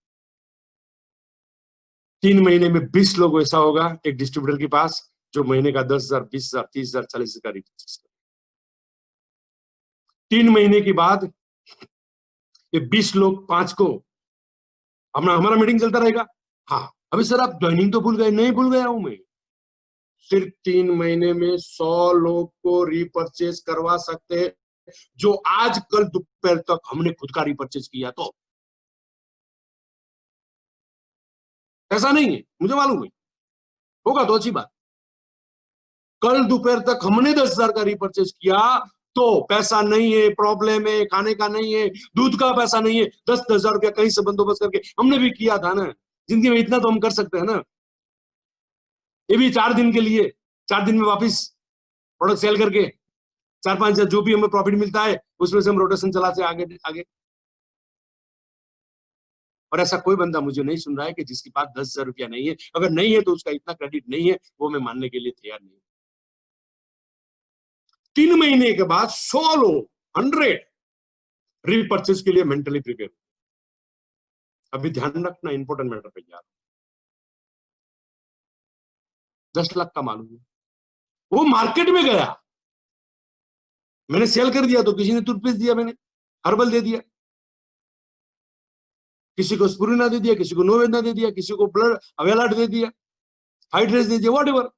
3 महीने में 20 लोग ऐसा होगा एक डिस्ट्रीब्यूटर के पास जो महीने का 10,000, 20,000, 30,000, 40,000 का रिपर्चेस करे। 3 महीने के बाद ये 20 लोग 5 को हमारा मीटिंग चलता रहेगा। हाँ, अभी सर आप ज्वाइनिंग तो भूल गए। नहीं भूल गया हूं मैं, सिर्फ 3 महीने में 100 लोग को रिपर्चेस करवा सकते हैं जो आज कल दोपहर तक हमने खुद का रिपर्चेस किया। तो ऐसा नहीं है, मुझे मालूम है, होगा तो अच्छी बात। कल दोपहर तक हमने 10,000 का रिपर्चेस किया तो पैसा नहीं है, प्रॉब्लम है, खाने का नहीं है, दूध का पैसा नहीं है, 10,000 रुपया कहीं से बंदोबस्त करके हमने भी किया था ना। जिंदगी में इतना तो हम कर सकते हैं ना, ये भी 4 दिन के लिए। 4 दिन में वापिस प्रोडक्ट सेल करके 4-5 हजार जो भी हमें प्रॉफिट मिलता है उसमें से हम रोटेशन चलाते आगे आगे। और ऐसा कोई बंदा मुझे नहीं सुन रहा है कि जिसके पास 10,000 रुपया नहीं है। अगर नहीं है तो उसका इतना क्रेडिट नहीं है, वो मैं मानने के लिए तैयार नहीं। 3 महीने के बाद 100 लोग, 100 रिपर्चेस के लिए मेंटली प्रिपेयर। अभी ध्यान रखना, इंपॉर्टेंट मैटर पे यार, 10 लाख का मालूम है, वो मार्केट में गया, मैंने सेल कर दिया तो किसी ने टूथपेस्ट दिया, मैंने हर्बल दे दिया, किसी को स्पुरिना दे दिया, किसी को नोवेना दे दिया, किसी को ब्लड अवेलाट दे दिया, हाइड्रेस दे दिया, व्हाटएवर।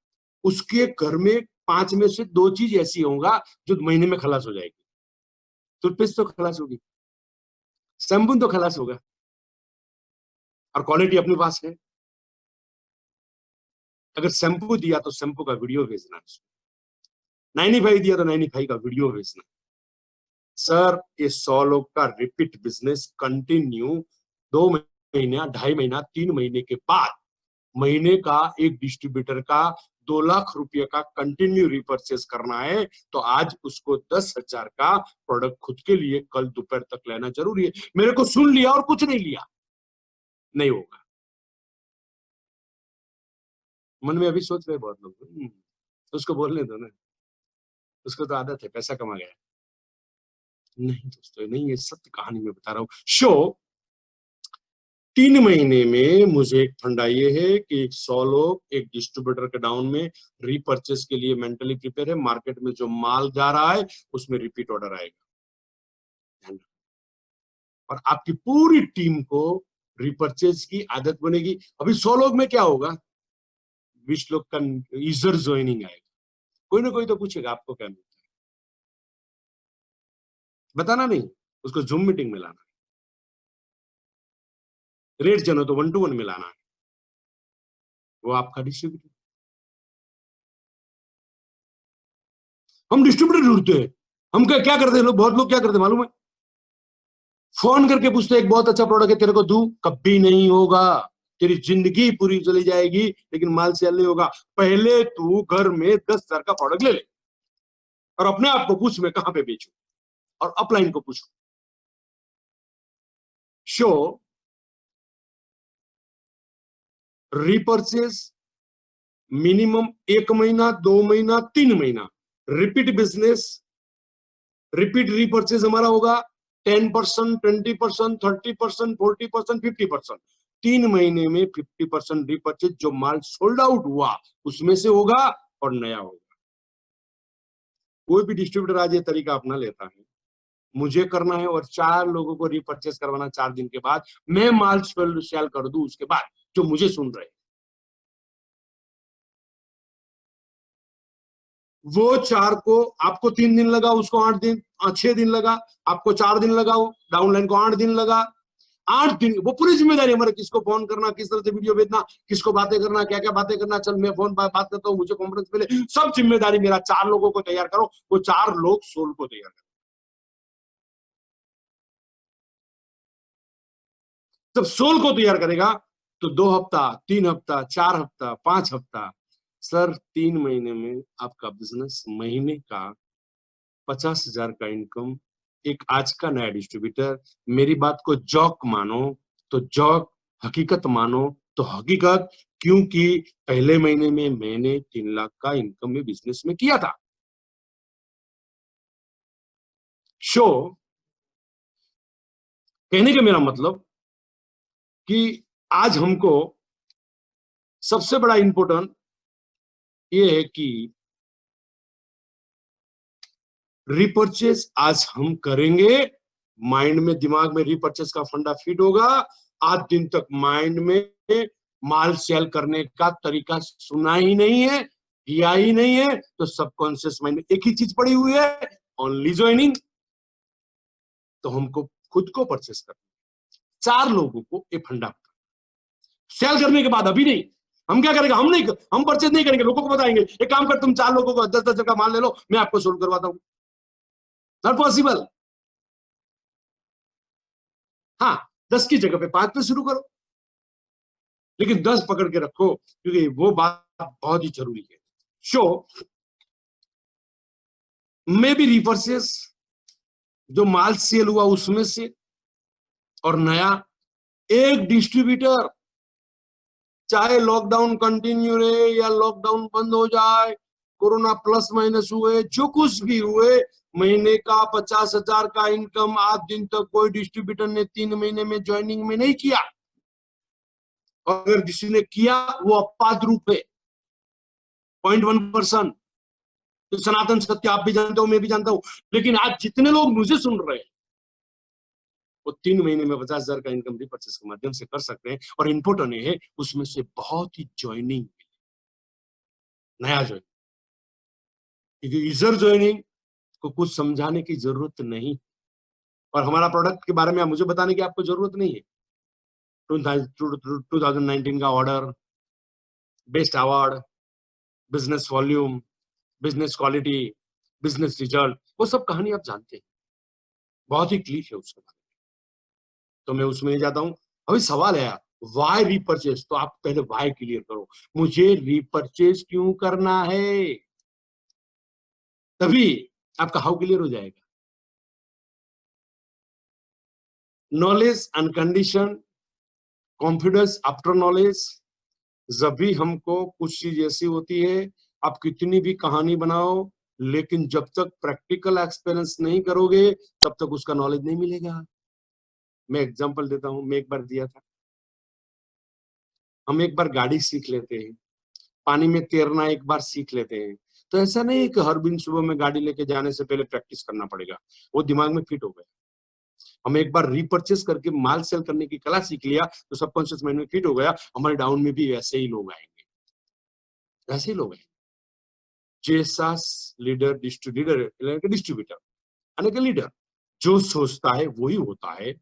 उसके घर में 5 में से 2 चीज ऐसी होगा जो महीने में खलास हो जाएगी। टूथपेस्ट तो खलास होगी, शैम्पू तो खलास होगा, और क्वालिटी अपने पास है। अगर शैम्पू दिया तो शैम्पू का वीडियो भेजना, 95 दिया तो 95 का वीडियो भेजना। सर ये 100 लोग का रिपीट बिजनेस कंटिन्यू 2 महीना, 2.5 महीना, 3 महीने के बाद महीने का एक डिस्ट्रीब्यूटर का 2 लाख रुपए का कंटिन्यू रिपर्चेस करना है तो आज उसको 10,000 का प्रोडक्ट खुद के लिए कल दोपहर तक लेना जरूरी है। मेरे को सुन लिया और कुछ नहीं लिया, नहीं होगा। मन में अभी सोच रहे बहुत लोग, उसको बोलने दो ना, उसको तो आदत है, पैसा कमा गया। नहीं दोस्तों, नहीं, ये सत्य कहानी में बता रहा हूं। शो 3 महीने में मुझे एक फंडा ये है कि 100 लोग एक डिस्ट्रीब्यूटर के डाउन में रीपर्चेस के लिए मेंटली प्रिपेयर है। मार्केट में जो माल जा रहा है उसमें रिपीट ऑर्डर आएगा, और आपकी पूरी टीम को रिपर्चेस की आदत बनेगी। अभी 100 लोग में क्या होगा, 20 लोग का यूजर ज्वाइनिंग आएगा, कोई ना कोई तो पूछेगा आपको क्या मिलता है, बताना नहीं, उसको जूम मीटिंग में लाना, रेट जनो तो 1-to-1 में लाना है, वो आपका डिस्ट्रीब्यूटर। हम डिस्ट्रीब्यूटर ढूंढते हैं, हम क्या करते हैं लोग, बहुत लोग क्या करते हैं मालूम है, फोन करके पूछते हैं एक बहुत अच्छा प्रोडक्ट है तेरे को दूं, कभी नहीं होगा, तेरी जिंदगी पूरी चली जाएगी लेकिन माल सेल नहीं होगा। पहले तू घर में 10,000 का प्रोडक्ट ले ले और अपने आप को पूछ मैं कहां पे बेचूं, और अपलाइन को पूछो। शो रीपर्चेज मिनिमम 1 महीना, 2 महीना, 3 महीना। रिपीट बिजनेस, रिपीट रीपर्चेज हमारा होगा 10%, 20%, 30%, 40%, 50%। 3 महीने में 50% रीपर्चेज जो माल सोल्ड आउट हुआ उसमें से होगा और नया होगा। कोई भी डिस्ट्रीब्यूटर आज ये तरीका अपना लेता है, मुझे करना है और 4 लोगों को रीपर्चेज करवाना 4 दिन के बाद, मैं माल सेल कर दूं उसके बाद, जो मुझे सुन रहे हैं। वो 4 को आपको 3 दिन लगा, उसको 8 दिन, 6 दिन लगा, आपको 4 दिन लगा, डाउनलाइन को 8 दिन लगा। 8 दिन वो पूरी जिम्मेदारी हमारे, किसको फोन करना, किस तरह से वीडियो भेजना, किसको बातें करना, क्या क्या बातें करना, चल मैं फोन बात करता हूँ, मुझे कॉन्फ्रेंस पे ले, सब जिम्मेदारी मेरा। 4 लोगों को तैयार करो, वो 4 लोग सोल को तैयार करो। जब सोल को तैयार करेगा तो 2 हफ्ता, 3 हफ्ता, 4 हफ्ता, 5 हफ्ता, सर 3 महीने में आपका बिजनेस महीने का 50,000 का इनकम। एक आज का नया डिस्ट्रीब्यूटर, मेरी बात को जॉक मानो तो जॉक, हकीकत मानो तो हकीकत, क्योंकि पहले महीने में मैंने 3 लाख का इनकम में बिजनेस में किया था। शो कहने का मेरा मतलब कि आज हमको सबसे बड़ा इंपॉर्टेंट ये है कि रीपर्चेस आज हम करेंगे। माइंड में, दिमाग में रीपर्चेस का फंडा फिट होगा। 8 दिन तक माइंड में माल सेल करने का तरीका सुना ही नहीं है, किया ही नहीं है, तो सबकॉन्शियस माइंड में एक ही चीज पड़ी हुई है, ओनली ज्वाइनिंग। तो हमको खुद को परचेस करना, 4 लोगों को ये फंडा सेल करने के बाद, अभी नहीं। हम क्या करेंगे, हम परचेज नहीं करेंगे, लोगों को बताएंगे एक काम कर, तुम 4 लोगों को 10-10 का माल ले लो, मैं आपको सोल्व करवाता हूं। Not possible. हाँ, 10 की जगह पे 5 पे शुरू करो, लेकिन 10 पकड़ के रखो, क्योंकि वो बात बहुत ही जरूरी है। शो में भी रिवर्सेस जो माल सेल हुआ उसमें से और नया, एक डिस्ट्रीब्यूटर चाहे लॉकडाउन कंटिन्यू रहे या लॉकडाउन बंद हो जाए, कोरोना प्लस माइनस हुए, जो कुछ भी हुए, महीने का 50,000 का इनकम आज दिन तक कोई डिस्ट्रीब्यूटर ने 3 महीने में ज्वाइनिंग में नहीं किया। अगर जिसने किया वो अपाद रूप है, 0.1%। तो सनातन सत्य आप भी जानते हो, मैं भी जानता हूं, लेकिन आज जितने लोग मुझे सुन रहे हैं वो 3 महीने में 50,000 का इनकम रीपर्चेस के माध्यम से कर सकते हैं। और इम्पोर्टेंट है उसमें से बहुत ही ज्वाइनिंग, नया ज्वाइनिंग, क्योंकि यूजर ज्वाइनिंग को कुछ समझाने की जरूरत नहीं, और हमारा प्रोडक्ट के बारे में मुझे बताने की आपको जरूरत नहीं है। 2019 का order, best award, business volume, business quality, business result, वो सब कहानी आप जानते हैं, बहुत ही क्लियर है उसके बारे में, तो मैं उसमें नहीं जाता हूं। अभी सवाल है वाई रीपर्चेस, तो आप पहले वाई क्लियर करो, मुझे रीपर्चेस क्यों करना है, तभी आपका हाउ क्लियर हो जाएगा। Knowledge and condition, confidence after knowledge. जब भी हमको कुछ चीज ऐसी होती है, आप कितनी भी कहानी बनाओ, लेकिन जब तक प्रैक्टिकल एक्सपीरियंस नहीं करोगे तब तक उसका नॉलेज नहीं मिलेगा। मैं एग्जांपल देता हूं, मैं एक बार दिया था, हम एक बार गाड़ी सीख लेते हैं, पानी में तैरना एक बार सीख लेते हैं, तो ऐसा नहीं है कि हर दिन सुबह में गाड़ी लेके जाने से पहले प्रैक्टिस करना पड़ेगा, वो दिमाग में फिट हो गया। हम एक बार रीपर्चेस करके माल सेल करने की कला सीख लिया तो सबकॉन्शियस माइंड में फिट हो गया, हमारे डाउन में भी ऐसे ही लोग आएंगे, ऐसे ही लोग आएंगे। जैसा लीडर डिस्ट्रीब्यूटर यानी कि लीडर जो सोचता है वही होता है।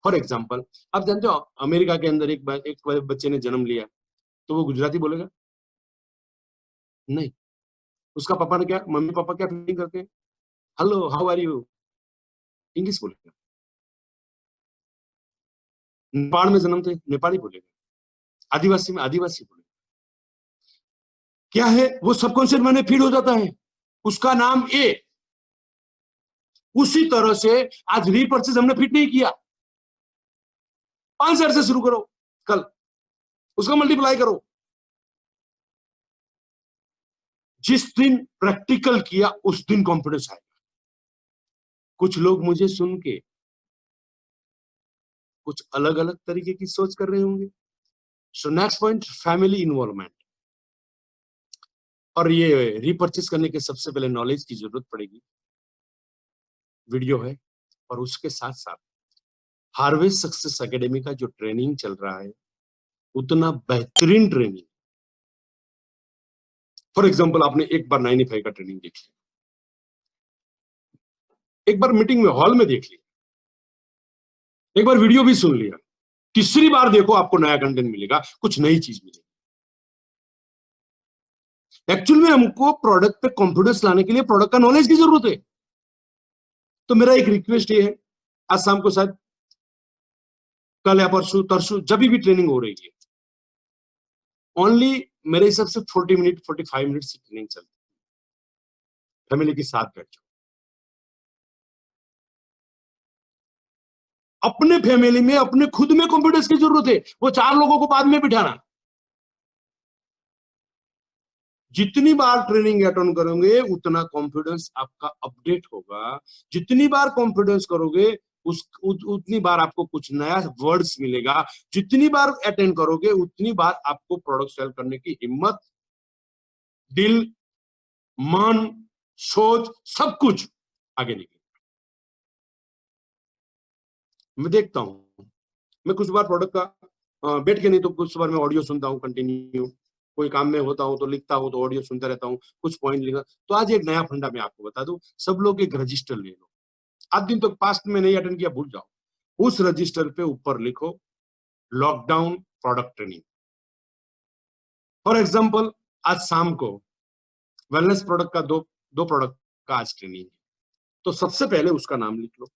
फॉर एग्जाम्पल, आप जानते हो अमेरिका के अंदर एक बच्चे ने जन्म लिया, तो वो गुजराती बोलेगा नहीं, उसका पापा ने क्या, मम्मी पापा क्या फीलिंग करते हैं, hello how are you, English बोलेगा। नेपाल में जन्मते नेपाली बोलेगा, आदिवासी में आदिवासी बोलेगा। क्या है, वो सबकॉन्शियस माइंड में फीड हो जाता है, उसका नाम ए। उसी तरह से आज रीपर्चेस हमने फिट नहीं किया, 5,000 से शुरू करो कल, उसका मल्टीप्लाई करो। जिस दिन प्रैक्टिकल किया उस दिन कॉन्फिडेंस आएगा। कुछ लोग मुझे सुन के कुछ अलग अलग तरीके की सोच कर रहे होंगे। So next point, family involvement. और ये रीपर्चेस करने के सबसे पहले नॉलेज की जरूरत पड़ेगी। वीडियो है और उसके साथ साथ हार्वेस्ट सक्सेस एकेडमी का जो ट्रेनिंग चल रहा है उतना बेहतरीन ट्रेनिंग। फॉर एग्जांपल, आपने एक बार 95 का ट्रेनिंग देख लिया, एक बार मीटिंग में हॉल में देख लिया, एक बार वीडियो भी सुन लिया, तीसरी बार देखो आपको नया कंटेंट मिलेगा, कुछ नई चीज मिलेगी। एक्चुअल में हमको प्रोडक्ट पे कॉन्फिडेंस लाने के लिए प्रोडक्ट का नॉलेज की जरूरत है। तो मेरा एक रिक्वेस्ट ये है, आज शाम को शायद कल या परसों तरसों जब भी ट्रेनिंग हो रही है, ओनली मेरे हिसाब से 40 मिनट 45 मिनट से ट्रेनिंग चलती है। फैमिली के साथ बैठ जाओ, अपने फैमिली में अपने खुद में कॉन्फिडेंस की जरूरत है, वो 4 लोगों को बाद में बिठाना। जितनी बार ट्रेनिंग अटेंड करोगे उतना कॉन्फिडेंस आपका अपडेट होगा। जितनी बार कॉन्फिडेंस करोगे उतनी बार आपको कुछ नया वर्ड्स मिलेगा। जितनी बार अटेंड करोगे उतनी बार आपको प्रोडक्ट सेल करने की हिम्मत, दिल, मन, सोच, सब कुछ आगे निकले। मैं देखता हूं, मैं कुछ बार प्रोडक्ट का बैठ के नहीं तो कुछ बार मैं ऑडियो सुनता हूं कंटिन्यू। कोई काम में होता हूं तो लिखता हूं तो ऑडियो सुनता रहता हूं, कुछ पॉइंट लिखा। तो आज एक नया फंडा मैं आपको बता दूं, सब लोग एक रजिस्टर ले लो। आज दिन तो पास्ट में नहीं अटेंड किया भूल जाओ, उस रजिस्टर पे ऊपर लिखो lockdown product training. For example, आज शाम को वेलनेस प्रोडक्ट का दो प्रोडक्ट का आज ट्रेनिंग है, तो सबसे पहले उसका नाम लिख लो।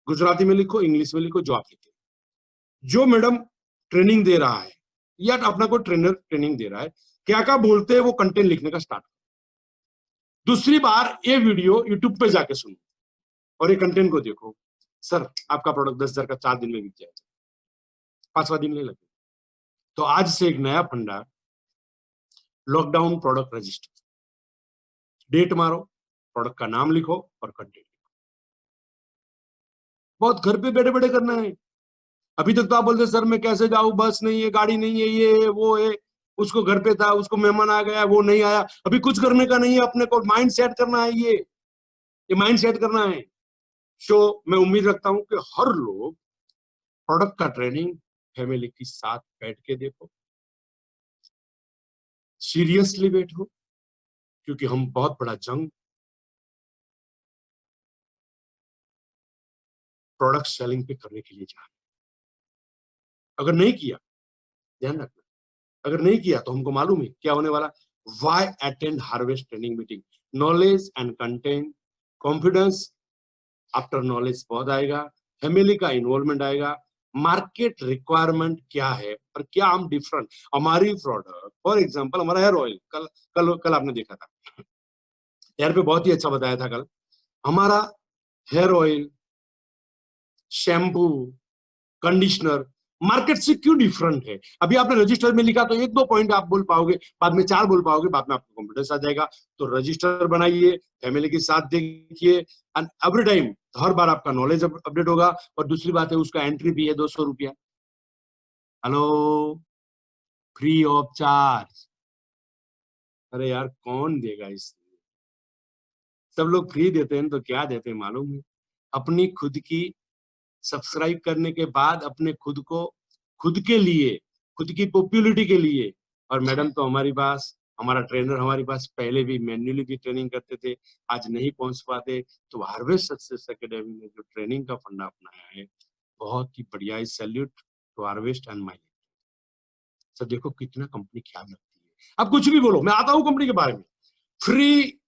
गुजराती में लिखो, इंग्लिश में लिखो, जो आप लिखे। जो मैडम ट्रेनिंग दे रहा है या अपना कोई ट्रेनर ट्रेनिंग दे रहा है, क्या क्या बोलते हैं वो कंटेंट लिखने का स्टार्ट करो। दूसरी बार ये वीडियो यूट्यूब पे जाके सुनो और ये कंटेंट को देखो। सर, आपका प्रोडक्ट 10,000 का 4 दिन में बिक जाएगा, 5वां दिन नहीं लगेगा। तो आज से एक नया फंडा, लॉकडाउन प्रोडक्ट रजिस्टर। डेट मारो, प्रोडक्ट का नाम लिखो और कंटेंट लिखो। बहुत घर पे बैठे बैठे करना है। अभी तक तो आप बोलते सर मैं कैसे जाऊं, बस नहीं है, गाड़ी नहीं है, ये है वो है, उसको घर पे था, उसको मेहमान आ गया, वो नहीं आया। अभी कुछ करने का नहीं है, अपने को माइंड सेट करना है। ये माइंड सेट करना है। सो मैं उम्मीद रखता हूं कि हर लोग प्रोडक्ट का ट्रेनिंग फैमिली के साथ बैठ के देखो, सीरियसली बैठो, क्योंकि हम बहुत बड़ा जंग प्रोडक्ट सेलिंग पे करने के लिए जा रहे हैं। अगर नहीं किया, ध्यान रखना, अगर नहीं किया तो हमको मालूम है क्या होने वाला। Why attend harvest training meeting, knowledge and content, confidence after knowledge बहुत आएगा, फैमिली का इन्वॉल्वमेंट आएगा, मार्केट रिक्वायरमेंट क्या है और क्या हम डिफरेंट हमारी प्रोडक्ट। फॉर एग्जांपल, हमारा हेयर ऑयल कल कल कल आपने देखा था, हेयर पे बहुत ही अच्छा बताया था कल। हमारा hair oil, shampoo, conditioner market से क्यों डिफरेंट है। अभी आपने रजिस्टर में लिखा तो 1-2 पॉइंट आप बोल पाओगे, बाद में 4 बोल पाओगे, बाद में आपको कॉन्फिडेंस आ जाएगा। तो रजिस्टर बनाइए, फैमिली के साथ देखिए, एंड एवरी टाइम हर बार आपका नॉलेज अपडेट होगा। और दूसरी बात है, उसका एंट्री फी है 200 रुपया। Hello, free of charge. अरे यार, कौन देगा इस, सब लोग फ्री देते हैं तो क्या देते हैं मालूम है, अपनी खुद की सब्सक्राइब करने के बाद अपने खुद को, खुद के लिए, खुद की पॉपुलैरिटी के लिए। और मैडम तो हमारी पास, हमारा ट्रेनर हमारे पास पहले भी मैन्युअली भी ट्रेनिंग करते थे, आज नहीं पहुंच पाते। तो हार्वेस्ट सक्सेस एकेडमी ने जो ट्रेनिंग का फंडा अपनाया है बहुत ही बढ़िया है। Salute to harvest and my. Sir देखो कितना कंपनी ख्याल रखती है। अब कुछ भी बोलो, मैं आता हूं कंपनी के बारे में। फ्री,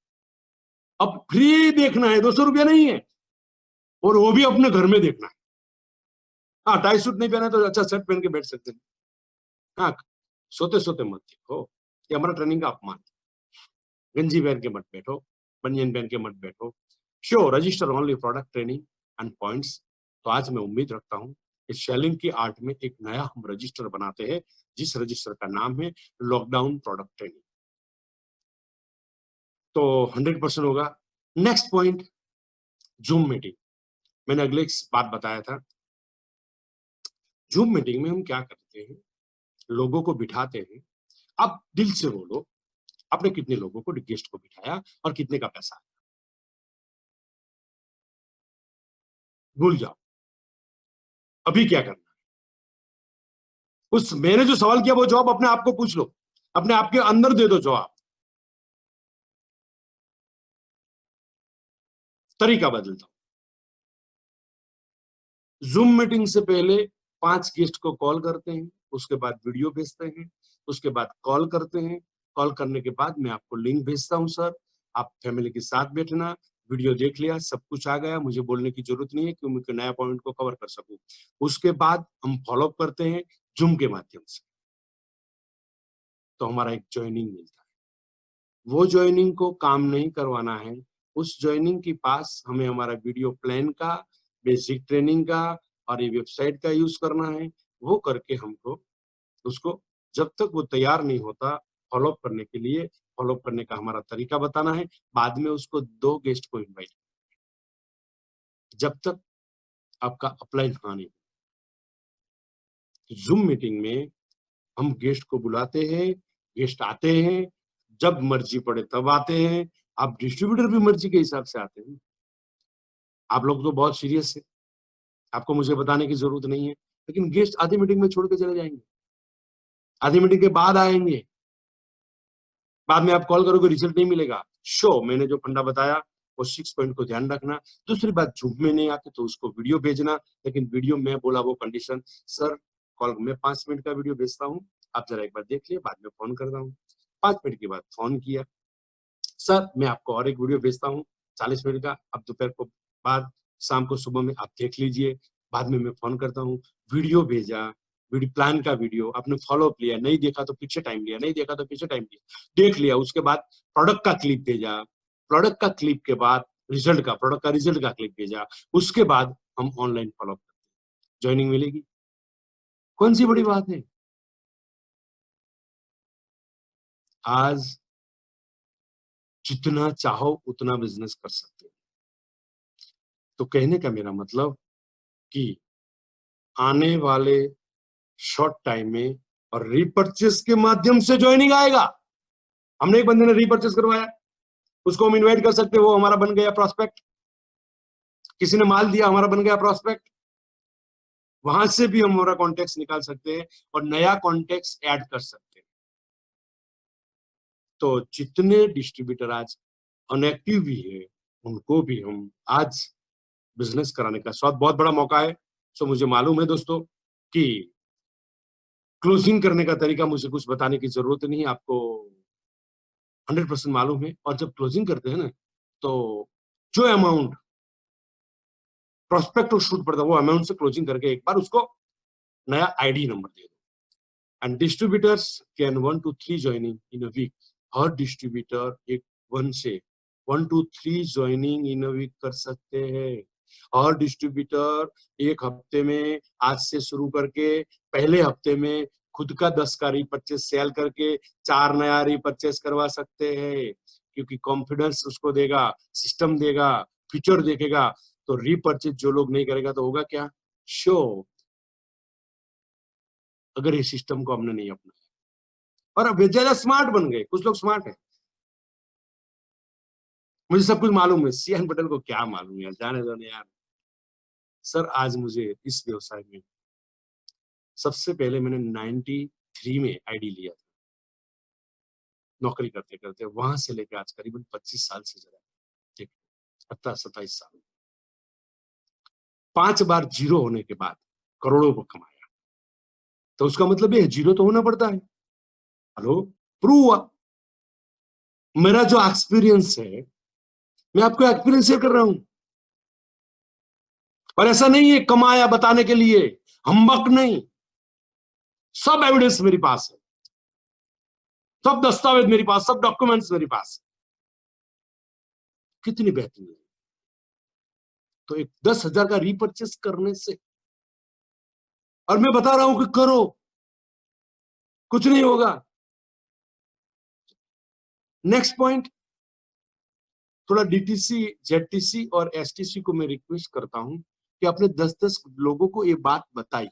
अब फ्री देखना है, 200 रुपया नहीं है, और वो भी अपने घर में देखना है। हाँ, टाई सूट नहीं पहना तो अच्छा शर्ट पहन के बैठ सकते हैं। हाँ, सोते सोते मत देखो, ये हमारा ट्रेनिंग का अपमान है। गंजी पहन के मत बैठो, बनियान पहन के मत बैठो। Show register only product training and points. तो आज मैं उम्मीद रखता हूँ इस सेलिंग की आर्ट में एक नया हम रजिस्टर बनाते हैं, जिस रजिस्टर का नाम है लॉकडाउन प्रोडक्ट ट्रेनिंग। तो 100% होगा। Next point, zoom meeting. मैंने अगले एक बात बताया था, जूम मीटिंग में हम क्या करते हैं, लोगों को बिठाते हैं। अब दिल से बोलो, आपने कितने लोगों को, गेस्ट को बिठाया और कितने का पैसा आया? भूल जाओ। अभी क्या करना है, उस मैंने जो सवाल किया वो जवाब अपने आप को पूछ लो, अपने आप के अंदर दे दो जवाब। तरीका बदलता हूं। जूम मीटिंग से पहले 5 गेस्ट को कॉल करते हैं, उसके बाद वीडियो भेजते हैं, उसके बाद कॉल करते हैं। कॉल करने के बाद मैं आपको लिंक भेजता हूं, सर आप फैमिली के साथ बैठना, वीडियो देख लिया, सब कुछ आ गया, मुझे बोलने की जरूरत नहीं है क्योंकि नया पॉइंट को कवर कर सकूं। उसके बाद हम फॉलोअप करते हैं जूम के माध्यम से, तो हमारा एक ज्वाइनिंग मिलता है। वो ज्वाइनिंग को काम नहीं करवाना है, उस ज्वाइनिंग के पास हमें हमारा वीडियो प्लान का, बेसिक ट्रेनिंग का और ये वेबसाइट का यूज करना है। वो करके हमको उसको जब तक वो तैयार नहीं होता फॉलोअप करने के लिए, फॉलोअप करने का हमारा तरीका बताना है। बाद में उसको 2 गेस्ट को इनवाइट, जब तक आपका अपलाइन हाँ नहीं। जूम मीटिंग में हम गेस्ट को बुलाते हैं, गेस्ट आते हैं, जब मर्जी पड़े तब आते हैं। आप डिस्ट्रीब्यूटर भी मर्जी के हिसाब से आते हैं। आप लोग तो बहुत सीरियस है, आपको मुझे बताने की जरूरत नहीं है, लेकिन गेस्ट आधी मीटिंग में छोड़ के चले जाएंगे, आधी मीटिंग के बाद आएंगे, बाद में आप कॉल करोगे रिजल्ट नहीं मिलेगा। शो मैंने जो फंडा बताया वो 6 पॉइंट को ध्यान रखना। दूसरी बात, जूम में नहीं आते तो उसको वीडियो भेजना, लेकिन वीडियो में बोला वो कंडीशन, सर कॉल में 5 मिनट का वीडियो भेजता हूँ, आप जरा एक बार देख लिए, बाद में फोन करता हूँ। 5 मिनट के बाद फोन किया, सर मैं आपको और एक वीडियो भेजता हूँ 40 मिनट का, अब दोपहर को बाद, शाम को सुबह में आप देख लीजिए, बाद में मैं फोन करता हूँ। वीडियो भेजा, वीडियो प्लान का वीडियो, आपने फॉलोअप लिया, नहीं देखा तो पीछे टाइम लिया, नहीं देखा तो पीछे टाइम लिया, देख लिया। उसके बाद प्रोडक्ट का क्लिप भेजा, प्रोडक्ट का क्लिप के बाद रिजल्ट का, प्रोडक्ट का रिजल्ट का क्लिप भेजा। उसके बाद हम ऑनलाइन फॉलोअप करते हैं, ज्वाइनिंग मिलेगी। कौन सी बड़ी बात है? आज जितना चाहो उतना बिजनेस कर सकते हो। तो कहने का मेरा मतलब कि आने वाले शॉर्ट टाइम में और रीपर्चेस के माध्यम से ज्वाइनिंग आएगा। हमने एक बंदे ने रीपर्चेस करवाया, उसको हम इनवाइट कर सकते हैं, वो हमारा बन गया प्रॉस्पेक्ट। किसी ने माल दिया, हमारा बन गया प्रॉस्पेक्ट। वहां से भी हम हमारा कॉन्टेक्ट निकाल सकते हैं और नया कॉन्टेक्ट ऐड कर सकते हैं। तो जितने डिस्ट्रीब्यूटर आज अनएक्टिव भी है, उनको भी हम आज बिजनेस कराने का बहुत बड़ा मौका है। सो मुझे मालूम है दोस्तों कि क्लोजिंग करने का तरीका मुझे कुछ बताने की जरूरत नहीं है, आपको 100% मालूम है। और जब क्लोजिंग करते हैं ना, तो जो अमाउंट प्रोस्पेक्ट और शूट पड़ता है वो अमाउंट से क्लोजिंग करके एक बार उसको नया आईडी नंबर दे दो। And distributors can 1 to 3 joining in a week. हर डिस्ट्रीब्यूटर एक 1 से 1 to 3 joining in a week कर सकते हैं। और डिस्ट्रीब्यूटर एक हफ्ते में आज से शुरू करके पहले हफ्ते में खुद का 10 का रीपर्चेस सेल करके 4 नया रीपर्चेस करवा सकते हैं, क्योंकि कॉन्फिडेंस उसको देगा, सिस्टम देगा, फ्यूचर देखेगा। तो रीपर्चेस जो लोग नहीं करेगा तो होगा क्या? शो। अगर इस सिस्टम को हमने नहीं अपनाया, और अब ज्यादा स्मार्ट बन गए, कुछ लोग स्मार्ट है, मुझे सब कुछ मालूम है, सीएन पटेल को क्या मालूम है, जाने दो यार। सर आज मुझे इस व्यवसाय में सबसे पहले मैंने 93 में आईडी लिया था, नौकरी करते करते, वहां से लेकर आज करीबन 25 साल से ज्यादा, ठीक 27 साल, 5 बार जीरो होने के बाद करोड़ों को कमाया। तो उसका मतलब ये जीरो तो होना पड़ता है। हेलो, प्रूव हुआ। मेरा जो एक्सपीरियंस है, मैं आपको एक्सपीरियंस शेयर कर रहा हूं। और ऐसा नहीं है कमाया बताने के लिए, हम्बक नहीं, सब एविडेंस मेरे पास है, सब दस्तावेज मेरे पास, सब डॉक्यूमेंट्स मेरे पास। कितनी बेहतरीन है। तो एक 10,000 का रीपर्चेस करने से और मैं बता रहा हूं कि करो, कुछ नहीं होगा। नेक्स्ट पॉइंट, थोड़ा डीटीसी, जेडटीसी और एसटीसी को मैं रिक्वेस्ट करता हूं कि अपने 10-10 लोगों को ये बात बताइए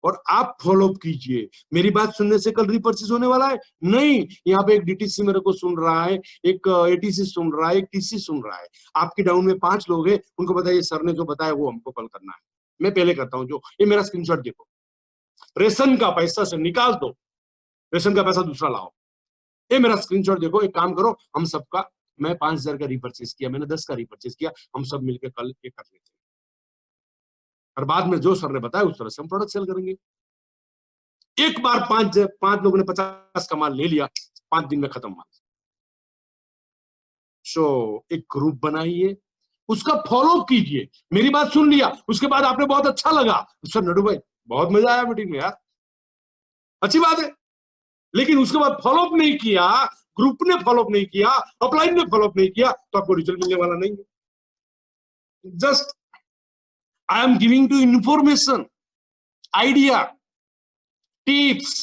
और आप फॉलो अप कीजिए। मेरी बात सुनने से कल रीपर्चेज होने वाला है नहीं। यहाँ पे एक डीटीसी मेरे को सुन रहा है, एक एटीसी सुन रहा है, एक टीसी सुन रहा है। आपके डाउन में 5 लोग हैं, उनको बताइए सर ने जो बताया वो हमको कल करना है। मैं पहले करता हूँ। जो ये मेरा स्क्रीनशॉट देखो, रेशन का पैसा से निकाल दो, रेशन का पैसा दूसरा लाओ। ये मेरा स्क्रीनशॉट देखो। एक काम करो, हम सबका, मैं 5,000 का रिपर्चेज किया, मैंने 10 का रिपर्चेज किया, हम सब मिलकर कल ये कर लेते हैं और बाद में जो सर ने बताया उस तरह से हम प्रोडक्ट सेल करेंगे। एक बार 5 लोगों ने 50 का माल ले लिया, 5 दिन में खत्म माल। सो एक ग्रुप बनाइए, उसका फॉलो अप कीजिए। मेरी बात सुन लिया, उसके बाद आपने बहुत अच्छा लगा, सर नडू भाई बहुत मजा आया मीटिंग में यार, अच्छी बात है। लेकिन उसके बाद फॉलो अप नहीं किया, ग्रुप ने फॉलो अप नहीं किया, अपलाइन ने फॉलो अप नहीं किया, तो आपको रिजल्ट मिलने वाला नहीं है। Just I am giving to information, idea, tips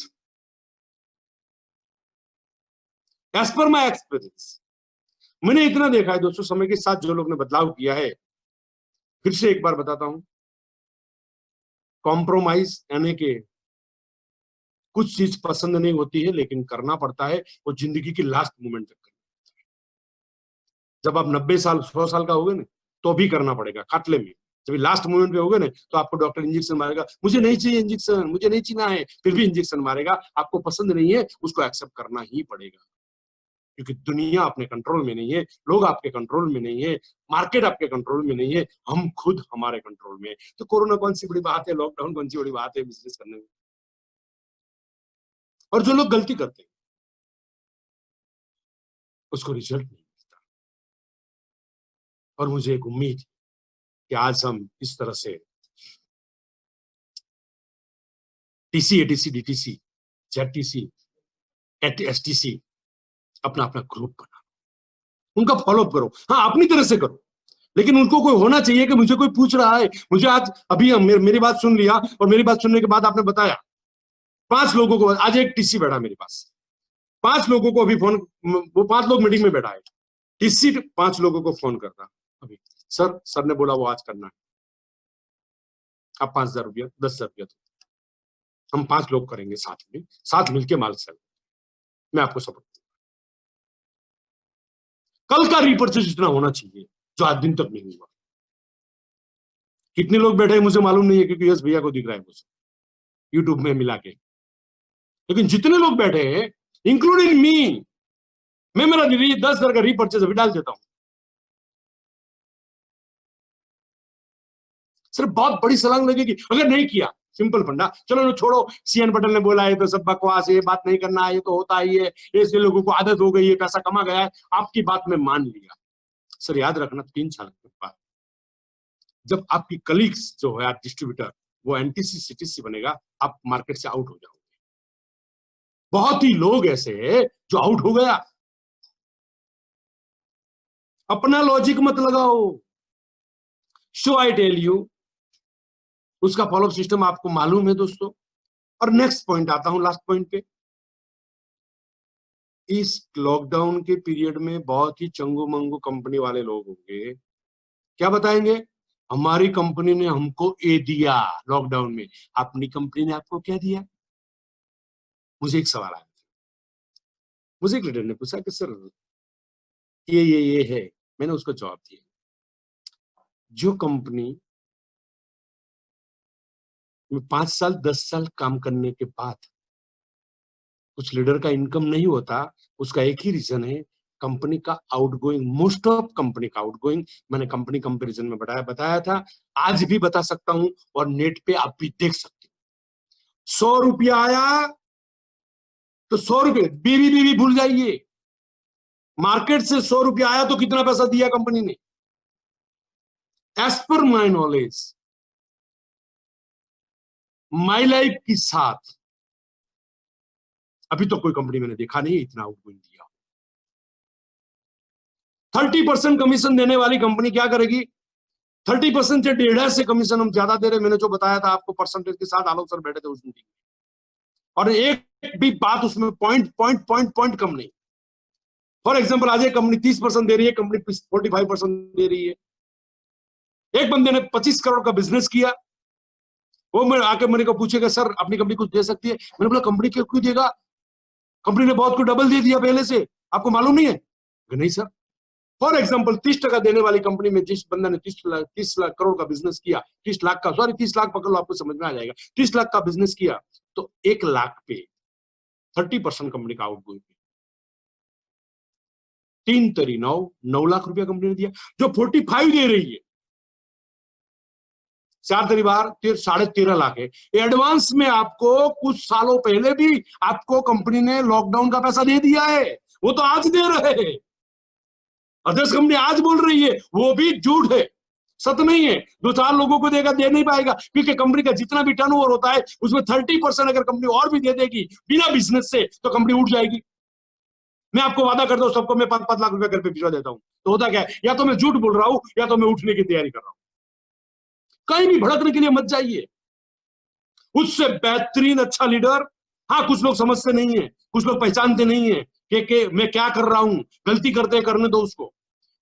as per my experience. मैंने इतना देखा है दोस्तों, समय के साथ जो लोग ने बदलाव किया है, फिर से एक बार बताता हूं, कॉम्प्रोमाइज यानी कि कुछ चीज पसंद नहीं होती है लेकिन करना पड़ता है, वो जिंदगी की लास्ट मोमेंट तक करना पड़ता है। जब आप 90 साल 100 साल का होगे ना, तो भी करना पड़ेगा खाटले में। जब लास्ट मोमेंट पे होगे ना, तो आपको डॉक्टर इंजेक्शन मारेगा, मुझे नहीं चाहिए इंजेक्शन, मुझे नहीं चीना है, फिर भी इंजेक्शन मारेगा। आपको पसंद नहीं है, उसको एक्सेप्ट करना ही पड़ेगा, क्योंकि दुनिया अपने कंट्रोल में नहीं है, लोग आपके कंट्रोल में नहीं है, मार्केट आपके कंट्रोल में नहीं है, हम खुद हमारे कंट्रोल में है। तो कोरोना कौन सी बड़ी बात है, लॉकडाउन कौन सी बड़ी बात है बिजनेस करने में। और जो लोग गलती करते हैं उसको रिजल्ट नहीं मिलता। और मुझे एक उम्मीद कि आज हम इस तरह से टीसी, एटीसी, डीटीसी, जेडटीसी, एसटीसी अपना अपना ग्रुप बना, उनका फॉलो अप करो। हाँ, अपनी तरह से करो, लेकिन उनको कोई होना चाहिए कि मुझे कोई पूछ रहा है। मुझे आज अभी मेरी बात सुन लिया और मेरी बात सुनने के बाद आपने बताया 5 लोगों को, आज एक टीसी बैठा मेरे पास, 5 लोगों को अभी फोन, वो 5 लोग मीटिंग में बैठा है, टीसी 5 लोगों को फोन करता अभी, सर ने बोला वो आज करना है, आप 5,000 रुपया 10,000 रुपया दो, हम 5 लोग करेंगे साथ मिलके माल सेल, मैं आपको सपोर्ट। कल का रिपर्चेज इतना होना चाहिए जो आज दिन तक नहीं हुआ। कितने लोग बैठे हैं मुझे मालूम नहीं है, क्योंकि यस भैया को दिख रहा है मुझे यूट्यूब में मिला के, लेकिन जितने लोग बैठे हैं इंक्लूडिंग मी, मैं मेरा 10,000 का रिपर्चेज अभी डाल देता हूं। सिर्फ बहुत बड़ी सलाह लगेगी अगर नहीं किया, सिंपल फंडा, चलो छोड़ो, सीएन पटेल ने बोला है तो सब बकवास है, ये बात नहीं करना है, ये तो होता ही है, ऐसे लोगों को आदत हो गई है, पैसा कमा गया है, आपकी बात में मान लिया। सर याद रखना, 3 साल के बाद जब आपकी कलीग्स जो है डिस्ट्रीब्यूटर वो एनटीसी सीटीसी बनेगा, आप मार्केट से आउट हो जाओगे। बहुत ही लोग ऐसे हैं जो आउट हो गया। अपना लॉजिक मत लगाओ, शो आई टेल यू, उसका फॉलोअप सिस्टम आपको मालूम है दोस्तों। और नेक्स्ट पॉइंट आता हूं, लास्ट पॉइंट पे। इस लॉकडाउन के पीरियड में बहुत ही चंगू मंगू कंपनी वाले लोग होंगे, क्या बताएंगे, हमारी कंपनी ने हमको ये दिया लॉकडाउन में, अपनी कंपनी ने आपको क्या दिया। मुझे एक सवाल आया, मुझे एक लीडर ने पूछा कि सर ये है, मैंने उसको जवाब दिया, जो कंपनी में 5 साल 10 साल काम करने के बाद कुछ लीडर का इनकम नहीं होता, उसका एक ही रीजन है, कंपनी का आउटगोइंग। मोस्ट ऑफ कंपनी का आउटगोइंग, मैंने कंपनी कंपैरिजन में बताया था, आज भी बता सकता हूं और नेट पे आप भी देख सकते हो। 100 रुपया आया तो 100 रुपये, बीवी भूल जाइए, मार्केट से 100 रुपया आया तो कितना पैसा दिया कंपनी ने। As per my knowledge, my life के साथ अभी तो कोई कंपनी मैंने देखा नहीं इतना आउटगोइंग दिया। 30% कमीशन देने वाली कंपनी क्या करेगी, 30% से 1.5 से कमीशन हम ज्यादा दे रहे। मैंने जो बताया था आपको परसेंटेज के साथ, आलोक सर बैठे थे उस मीटिंग में, और एक भी बात उसमें पॉइंट कम नहीं। फॉर एग्जाम्पल, आज एक कंपनी 30% दे रही है, कंपनी 45% दे रही है। एक बंदे ने 25 करोड़ का बिजनेस किया, वो मेरे को पूछेगा, सर अपनी कंपनी कुछ दे सकती है? मैंने बोला कंपनी क्यों देगा, कंपनी ने बहुत कुछ डबल दे दिया पहले से, आपको मालूम नहीं है? नहीं सर। फॉर एग्जाम्पल, 30% देने वाली कंपनी में जिस बंदा ने 30 लाख करोड़ का बिजनेस किया, 30 लाख का, सॉरी 30 लाख पकड़ लो, आपको समझ में आ जाएगा, 30 लाख का बिजनेस किया, तो 1 लाख पे 30% कंपनी का आउटगोइंग, 3 तरी 9 लाख रुपया कंपनी ने दिया। जो 45 दे रही है, 4 तरी बार 13.5 लाख है। एडवांस में आपको कुछ सालों पहले भी आपको कंपनी ने लॉकडाउन का पैसा दे दिया है, वो तो आज दे रहे हैं। अदर्स कंपनी आज बोल रही है, वो भी झूठ है, सत्य नहीं है। 2-4 लोगों को देगा, दे नहीं पाएगा, क्योंकि कंपनी का जितना भी टर्नओवर होता है उसमें 30% अगर कंपनी और भी दे देगी बिना बिजनेस से, तो कंपनी उठ जाएगी। मैं आपको वादा करता हूं, सबको मैं 5-5 लाख रुपया घर पे भिजवा देता हूं। तो होता क्या है, या तो मैं झूठ बोल रहा हूं, या तो मैं उठने की तैयारी कर रहा हूं। कहीं भी भड़कने के लिए मत जाइए। उससे बेहतरीन अच्छा लीडर, हाँ कुछ लोग समझते नहीं है, कुछ लोग पहचानते नहीं है कि मैं क्या कर रहा हूं, गलती करते हैं, करने दो उसको।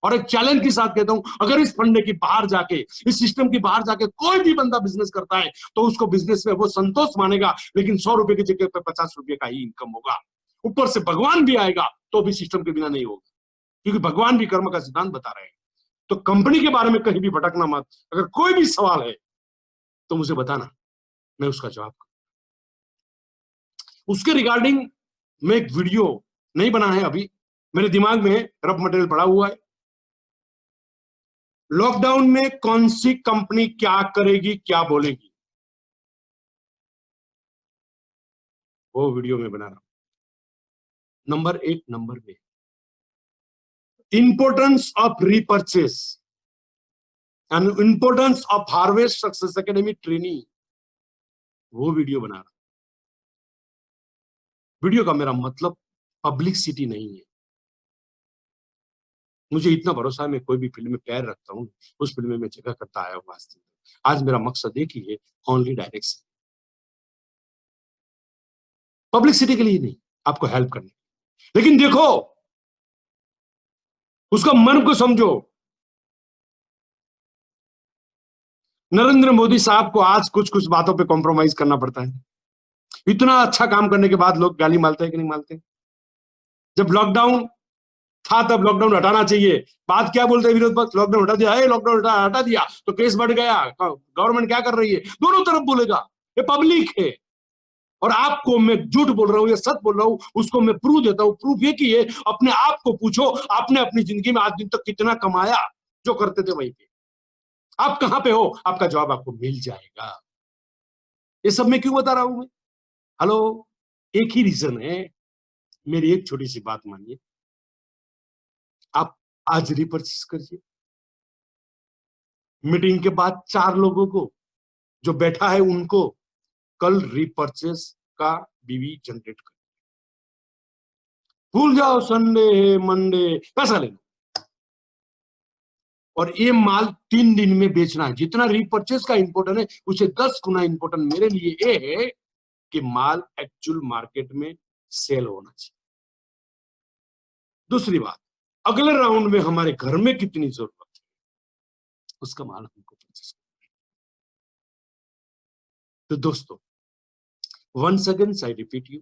और एक चैलेंज के साथ कहता हूं, अगर इस फंडे की बाहर जाके, इस सिस्टम की बाहर जाके कोई भी बंदा बिजनेस करता है, तो उसको बिजनेस में वो संतोष मानेगा, लेकिन 100 रुपए की जगह पे 50 रुपए का ही इनकम होगा। ऊपर से भगवान भी आएगा तो भी सिस्टम के बिना नहीं होगा, क्योंकि भगवान भी कर्म का सिद्धांत बता रहे हैं। तो कंपनी के बारे में कहीं भी भटकना मत। अगर कोई भी सवाल है तो मुझे बताना, मैं उसका जवाब करूं। उसके रिगार्डिंग मैं एक वीडियो नहीं बना है अभी, मेरे दिमाग में रफ मटेरियल पड़ा हुआ है। लॉकडाउन में कौन सी कंपनी क्या करेगी, क्या बोलेगी, वो वीडियो में बना रहा हूं। नंबर 1 नंबर में importance of repurchase and importance of harvest success academy training, वो वीडियो बना रहा हूं। वीडियो का मेरा मतलब पब्लिसिटी नहीं है। मुझे इतना भरोसा है, मैं कोई भी फील्ड में पैर रखता हूं, उस फील्ड में मैं जगह करता आया हूं। आज मेरा मकसद एक ही है, ओनली डायरेक्शन, पब्लिसिटी के लिए नहीं, आपको हेल्प करने। लेकिन देखो, उसका मन को समझो। नरेंद्र मोदी साहब को आज कुछ कुछ बातों पे कॉम्प्रोमाइज करना पड़ता है। इतना अच्छा काम करने के बाद लोग गाली मारते हैं कि नहीं मारते? जब लॉकडाउन था तब लॉकडाउन हटाना चाहिए, बात क्या बोलते हैं विरोध पक्ष, लॉकडाउन हटा दिया, लॉकडाउन हटा दिया तो केस बढ़ गया, गवर्नमेंट क्या कर रही है, दोनों तरफ बोलेगा, ये पब्लिक है। और आपको मैं झूठ बोल रहा हूं या सच बोल रहा हूं, उसको मैं प्रूफ देता हूं। प्रूफ ये कि अपने आप को पूछो, आपने अपनी जिंदगी में आज दिन तक कितना कमाया, जो करते थे वहीं पे आप कहां पे हो, आपका जवाब आपको मिल जाएगा। ये सब मैं क्यों बता रहा हूं मैं? हेलो, एक ही रीजन है, मेरी एक छोटी सी बात मानिए, आप आज रिपर्चेस करिए, मीटिंग के बाद 4 लोगों को जो बैठा है उनको कल रिपर्चेस का बीवी जनरेट कर, भूल जाओ संडे मंडे, पैसा ले लो। और ये माल 3 दिन में बेचना है। जितना रिपर्चेस का इंपॉर्टेंट है, उसे 10 गुना इंपॉर्टेंट मेरे लिए ये है कि माल एक्चुअल मार्केट में सेल होना चाहिए। दूसरी बात, अगले राउंड में हमारे घर में कितनी जरूरत है, उसका माल हमको परचेस करना है। तो दोस्तों, once again I repeat you,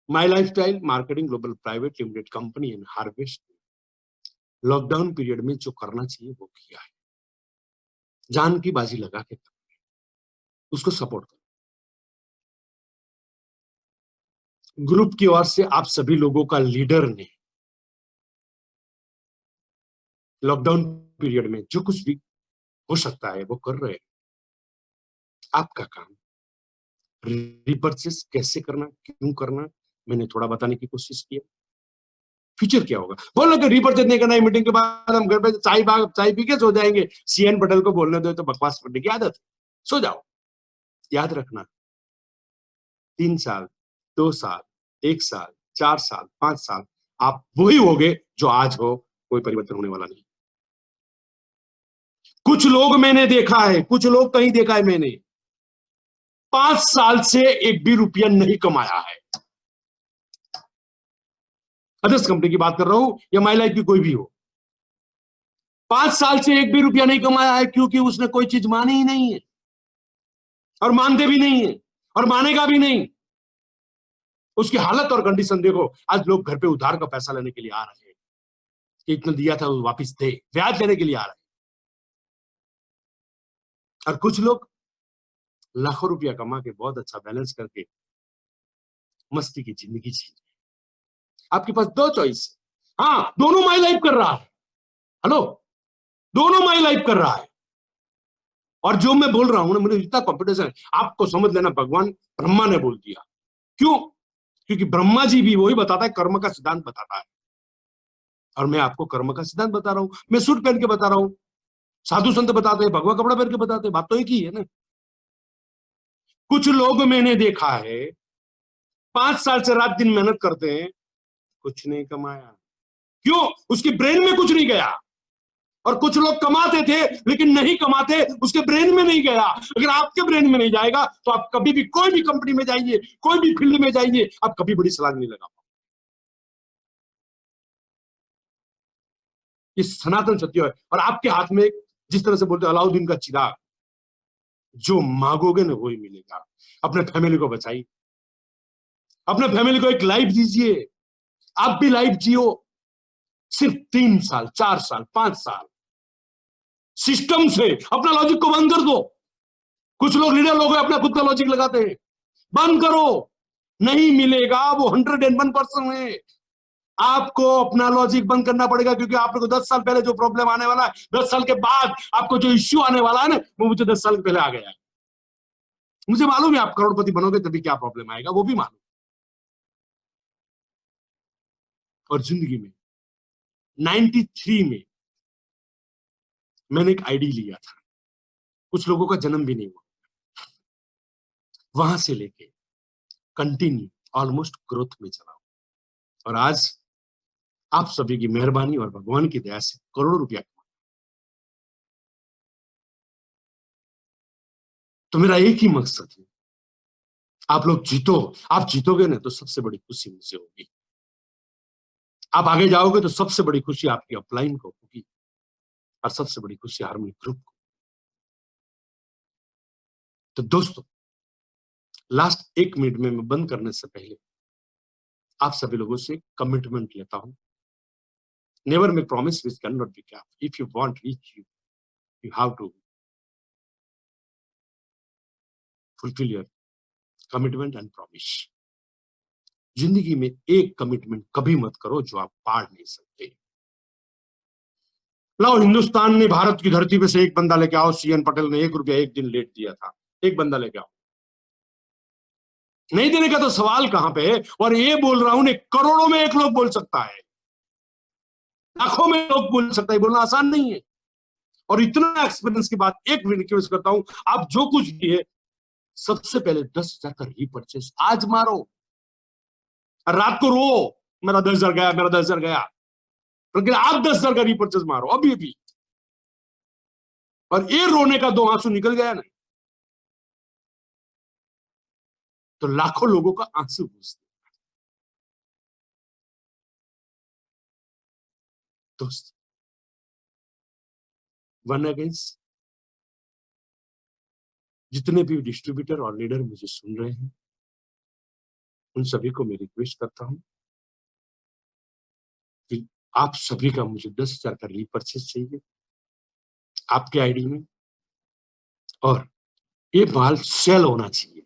My Lifestyle Marketing Global Private Limited company and harvest lockdown period में जो करना चाहिए वो किया है, जान की बाजी लगा के उसको सपोर्ट करो। ग्रुप की ओर से आप सभी लोगों का लीडर ने लॉकडाउन पीरियड में जो कुछ भी हो सकता है वो कर रहे हैं। आपका काम रिपर्चेस कैसे करना, क्यों करना, मैंने थोड़ा बताने की कोशिश की। फ्यूचर क्या होगा, बोलो कि रिपर्चेस नहीं करना है, मीटिंग के बाद हम घर पे चाय पी के सो जाएंगे, सीएन पटेल को बोलने दो तो बकवास करने की आदत, सो जाओ। याद रखना, 3 साल 2 साल 1 साल 4 साल 5 साल आप वही होगे जो आज हो, कोई परिवर्तन होने वाला नहीं। कुछ लोग मैंने देखा है, कुछ लोग कहीं देखा है मैंने, 5 साल से एक भी रुपया नहीं कमाया है। अदर्स कंपनी की बात कर रहा हूं या माई लाइफ की कोई भी हो, 5 साल से एक भी रुपया नहीं कमाया है, क्योंकि उसने कोई चीज मानी ही नहीं है, और मानते भी नहीं है, और मानेगा भी नहीं। उसकी हालत और कंडीशन देखो। आज लोग घर पे उधार का पैसा लेने के लिए आ रहे हैं कि इतना दिया था वो वापस दे, ब्याज लेने के लिए आ रहे हैं। और कुछ लोग लाखों रुपया कमा के बहुत अच्छा बैलेंस करके मस्ती की जिंदगी जी रहे हैं। आपके पास 2 चॉइस है। हाँ, दोनों माई लाइफ कर रहा है। हेलो, दोनों माई लाइफ कर रहा है। और जो मैं बोल रहा हूं ना, मुझे इतना कॉन्फिडेंस है, आपको समझ लेना भगवान ब्रह्मा ने बोल दिया। क्यों? क्योंकि ब्रह्मा जी भी वही बताता है, कर्म का सिद्धांत बताता है। और मैं आपको कर्म का सिद्धांत बता रहा हूं। मैं सूट पहन के बता रहा हूं, साधु संत बताते हैं, भगवा कपड़ा पहन के बताते हैं, बात तो एक ही है ना। कुछ लोग मैंने देखा है 5 साल से रात दिन मेहनत करते हैं, कुछ नहीं कमाया। क्यों? उसकी ब्रेन में कुछ नहीं गया। और कुछ लोग कमाते थे लेकिन नहीं कमाते, उसके ब्रेन में नहीं गया। अगर आपके ब्रेन में नहीं जाएगा तो आप कभी भी कोई भी कंपनी में जाइए, कोई भी फील्ड में जाइए, आप कभी बड़ी छलांग नहीं लगा पाओगे। ये सनातन सत्य है। और आपके हाथ में जिस तरह से बोलते अलाउद्दीन का चिराग, जो मांगोगे ना वही मिलेगा। अपने फैमिली को बचाइए, अपने फैमिली को एक लाइफ दीजिए। आप भी लाइफ जियो, सिर्फ 3 साल, 4 साल, 5 साल सिस्टम से अपना लॉजिक को बंद कर दो। कुछ लोग लीडर लोग अपना खुद का लॉजिक लगाते हैं, बंद करो। नहीं मिलेगा, वो 101% है। आपको अपना लॉजिक बंद करना पड़ेगा, क्योंकि आपको 10 साल पहले जो प्रॉब्लम आने वाला है, 10 साल के बाद आपको जो इश्यू आने वाला है ना, वो मुझे 10 साल पहले आ गया है। मुझे मालूम है आप करोड़पति बनोगे तभी क्या प्रॉब्लम आएगा, वो भी मालूम। और जिंदगी में 93 में मैंने एक आईडी लिया था, कुछ लोगों का जन्म भी नहीं हुआ। वहां से लेके कंटिन्यू ऑलमोस्ट ग्रोथ में चला हूं। और आज आप सभी की मेहरबानी और भगवान की दया से करोड़ों रुपया कमा। तो मेरा एक ही मकसद है, आप लोग जीतो। आप जीतोगे ना तो सबसे बड़ी खुशी मुझे होगी। आप आगे जाओगे तो सबसे बड़ी खुशी आपकी अपलाइन को होगी, और सबसे बड़ी खुशी हार्मनी ग्रुप को। तो दोस्तों, लास्ट 1 मिनट में मैं बंद करने से पहले आप सभी लोगों से कमिटमेंट लेता हूं। Never make promise which can not be kept. If you want reach you have to fulfil your commitment and promise. जिंदगी में एक कमिटमेंट कभी मत करो जो आप पार नहीं सकते। लाओ, हिंदुस्तान ने भारत की धरती पे से एक बंदा लेके आओ। सीएन पटेल ने 1 रुपया एक दिन लेट दिया था, एक बंदा लेके आओ। नहीं देने का तो सवाल कहां पे है। और ये बोल रहा हूं, करोड़ों में एक लोग बोल सकता है, लाखों में लोग बोल सकता है, बोलना आसान नहीं है। और इतना एक्सपीरियंस की बात एक भी रिक्वेस्ट करता हूं, आप जो कुछ भी है सबसे पहले 10,000 का रीपरचेस आज मारो। रात को रो मेरा 10,000 गया, मेरा 10,000 गया, लेकिन आप 10,000 का रीपरचेस मारो अभी अभी। और ये रोने का 2 आंसू निकल गया ना, तो लाखों लोगों का आंसू पूछते। दोस्त, वन अगेंस्ट जितने भी डिस्ट्रीब्यूटर और लीडर मुझे सुन रहे हैं, उन सभी को मैं रिक्वेस्ट करता हूं कि आप सभी का मुझे 10,000 का रीपरचेस चाहिए आपके आईडी में। और ये माल सेल होना चाहिए,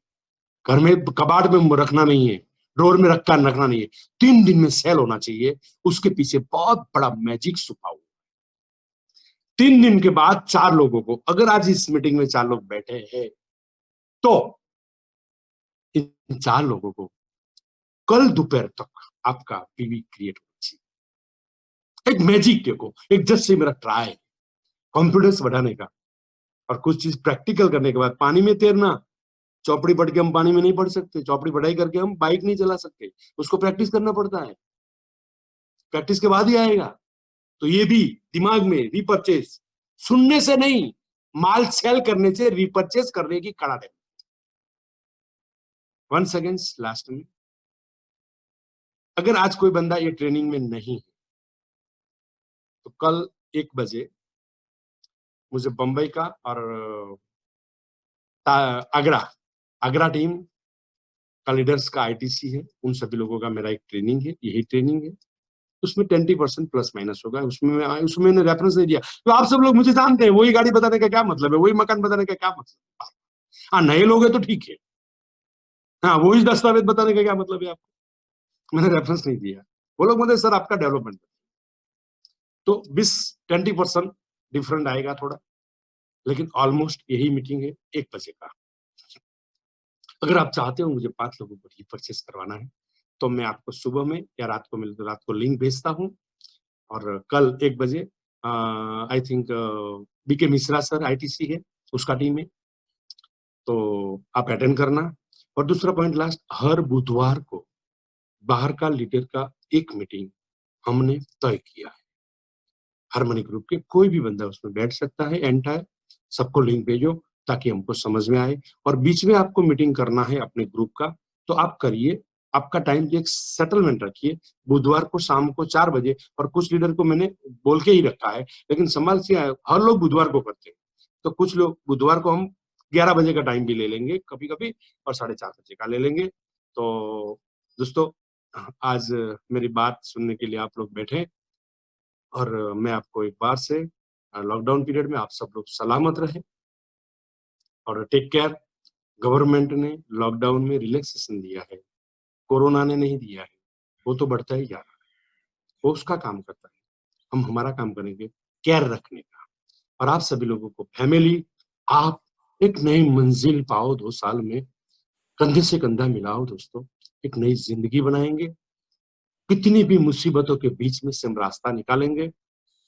घर में कबाड़ में रखना नहीं है, ड्रोर में रखकर रखना नहीं है। 3 दिन में सेल होना चाहिए। उसके पीछे बहुत बड़ा मैजिक छुपा हुआ। 3 दिन के बाद 4 लोगों को, अगर आज इस मीटिंग में 4 लोग बैठे हैं तो इन 4 लोगों को कल दोपहर तक आपका पीवी क्रिएट होना चाहिए। एक मैजिक देखो, एक जस्ट से मेरा ट्राई कॉन्फिडेंस बढ़ाने का। और कुछ चीज प्रैक्टिकल करने के बाद, पानी में तैरना, चौपड़ी पढ़ के हम पानी में नहीं पढ़ सकते, चौपड़ी पढ़ाई करके हम बाइक नहीं चला सकते, उसको प्रैक्टिस करना पड़ता है, प्रैक्टिस के बाद ही आएगा। तो ये भी दिमाग में रीपरचेस सुनने से नहीं, माल सेल करने से, रिपर्चेस करने की कड़ा है। वंस अगेन लास्ट में, अगर आज कोई बंदा ये ट्रेनिंग में नहीं है तो कल 1 बजे मुझे बंबई का और आगरा टीम का लीडर्स का आईटीसी है, उन सभी लोगों का मेरा एक ट्रेनिंग है, यही ट्रेनिंग है। उसमें 20% प्लस माइनस होगा, उसमें मैंने रेफरेंस नहीं दिया। तो आप सब लोग मुझे जानते हैं, वही गाड़ी बताने का क्या मतलब है, वही मकान बताने का क्या मतलब है। हाँ, नए लोग हैं तो ठीक है, हाँ वही दस्तावेज बताने का क्या मतलब है आपको, मैंने रेफरेंस नहीं दिया। वो लोग बोले सर आपका डेवलपमेंट, तो 20-20% डिफरेंट आएगा थोड़ा, लेकिन ऑलमोस्ट यही मीटिंग है 1 बजे का। अगर आप चाहते हो मुझे 5 लोगों को रिपर्चेस करवाना है तो मैं आपको सुबह में या रात को लिंक भेजता हूँ, और कल 1 बजे I think BK Mishra sir ITC है, उसका टीम है, तो आप अटेंड करना। और दूसरा पॉइंट लास्ट, हर बुधवार को बाहर का लीडर का एक मीटिंग हमने तय किया है। हार्मनी ग्रुप के कोई भी बंदा उसमें बैठ सकता है, एंटायर, सबको लिंक भेजो ताकि हमको समझ में आए। और बीच में आपको मीटिंग करना है अपने ग्रुप का तो आप करिए, आपका टाइम एक सेटलमेंट रखिए, बुधवार को शाम को 4 बजे। और कुछ लीडर को मैंने बोल के ही रखा है, लेकिन संभाल से हर लोग बुधवार को करते हैं, तो कुछ लोग बुधवार को हम 11 बजे का टाइम भी ले लेंगे कभी कभी, और 4:30 बजे का ले लेंगे। तो दोस्तों, आज मेरी बात सुनने के लिए आप लोग बैठे, और मैं आपको एक बार से लॉकडाउन पीरियड में आप सब लोग सलामत रहे और टेक केयर। गवर्नमेंट ने लॉकडाउन में रिलैक्सेशन दिया है, कोरोना ने नहीं दिया है, वो तो बढ़ता ही जा रहा है, वो उसका काम करता है, हम हमारा काम करेंगे केयर रखने का। और आप सभी लोगों को फैमिली, आप एक नई मंजिल पाओ 2 साल में, कंधे से कंधा मिलाओ दोस्तों, एक नई जिंदगी बनाएंगे, कितनी भी मुसीबतों के बीच में से हम रास्ता निकालेंगे।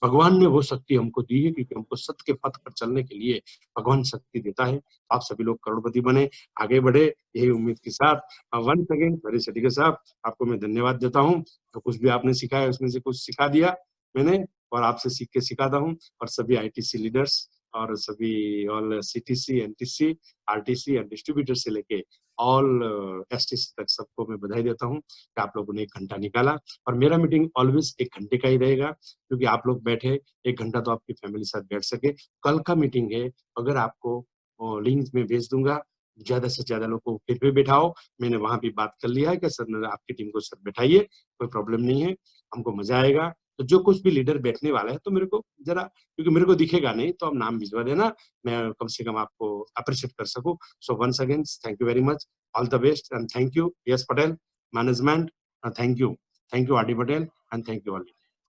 भगवान ने वो शक्ति हमको दी है, क्योंकि हमको सत्य के पथ पर चलने के लिए भगवान शक्ति देता है। आप सभी लोग करोड़पति बने, आगे बढ़े, यही उम्मीद के साथ वंस अगेन वेरी सेटिके साहब, आपको मैं धन्यवाद देता हूँ। तो कुछ भी आपने सिखाया उसमें से कुछ सिखा दिया मैंने, और आपसे सीख के सिखाता हूँ। और सभी आईटीसी लीडर्स और सभी all CTC, NTC, RTC and distributor से लेके ऑल एसटीसी तक सबको मैं बधाई देता हूँ कि आप लोगों ने 1 घंटा निकाला। और मेरा मीटिंग ऑलवेज 1 घंटे का ही रहेगा, क्योंकि आप लोग बैठे 1 घंटा तो आपकी फैमिली साथ बैठ सके। कल का मीटिंग है, अगर आपको लिंक में भेज दूंगा, ज्यादा से ज्यादा लोग को फिर भी बैठाओ। मैंने वहां भी बात कर लिया है कि सर आपकी टीम को सर बैठाइए, कोई प्रॉब्लम नहीं है, हमको मजा आएगा। तो जो कुछ भी लीडर बैठने वाला है तो मेरे को जरा, क्योंकि मेरे को दिखेगा नहीं, तो आप नाम भिजवा देना, मैं कम से कम आपको अप्रिशिएट कर सकूं। So once again thank you very much, all the best and thank you yes Patel management, thank you R D Patel and thank you all.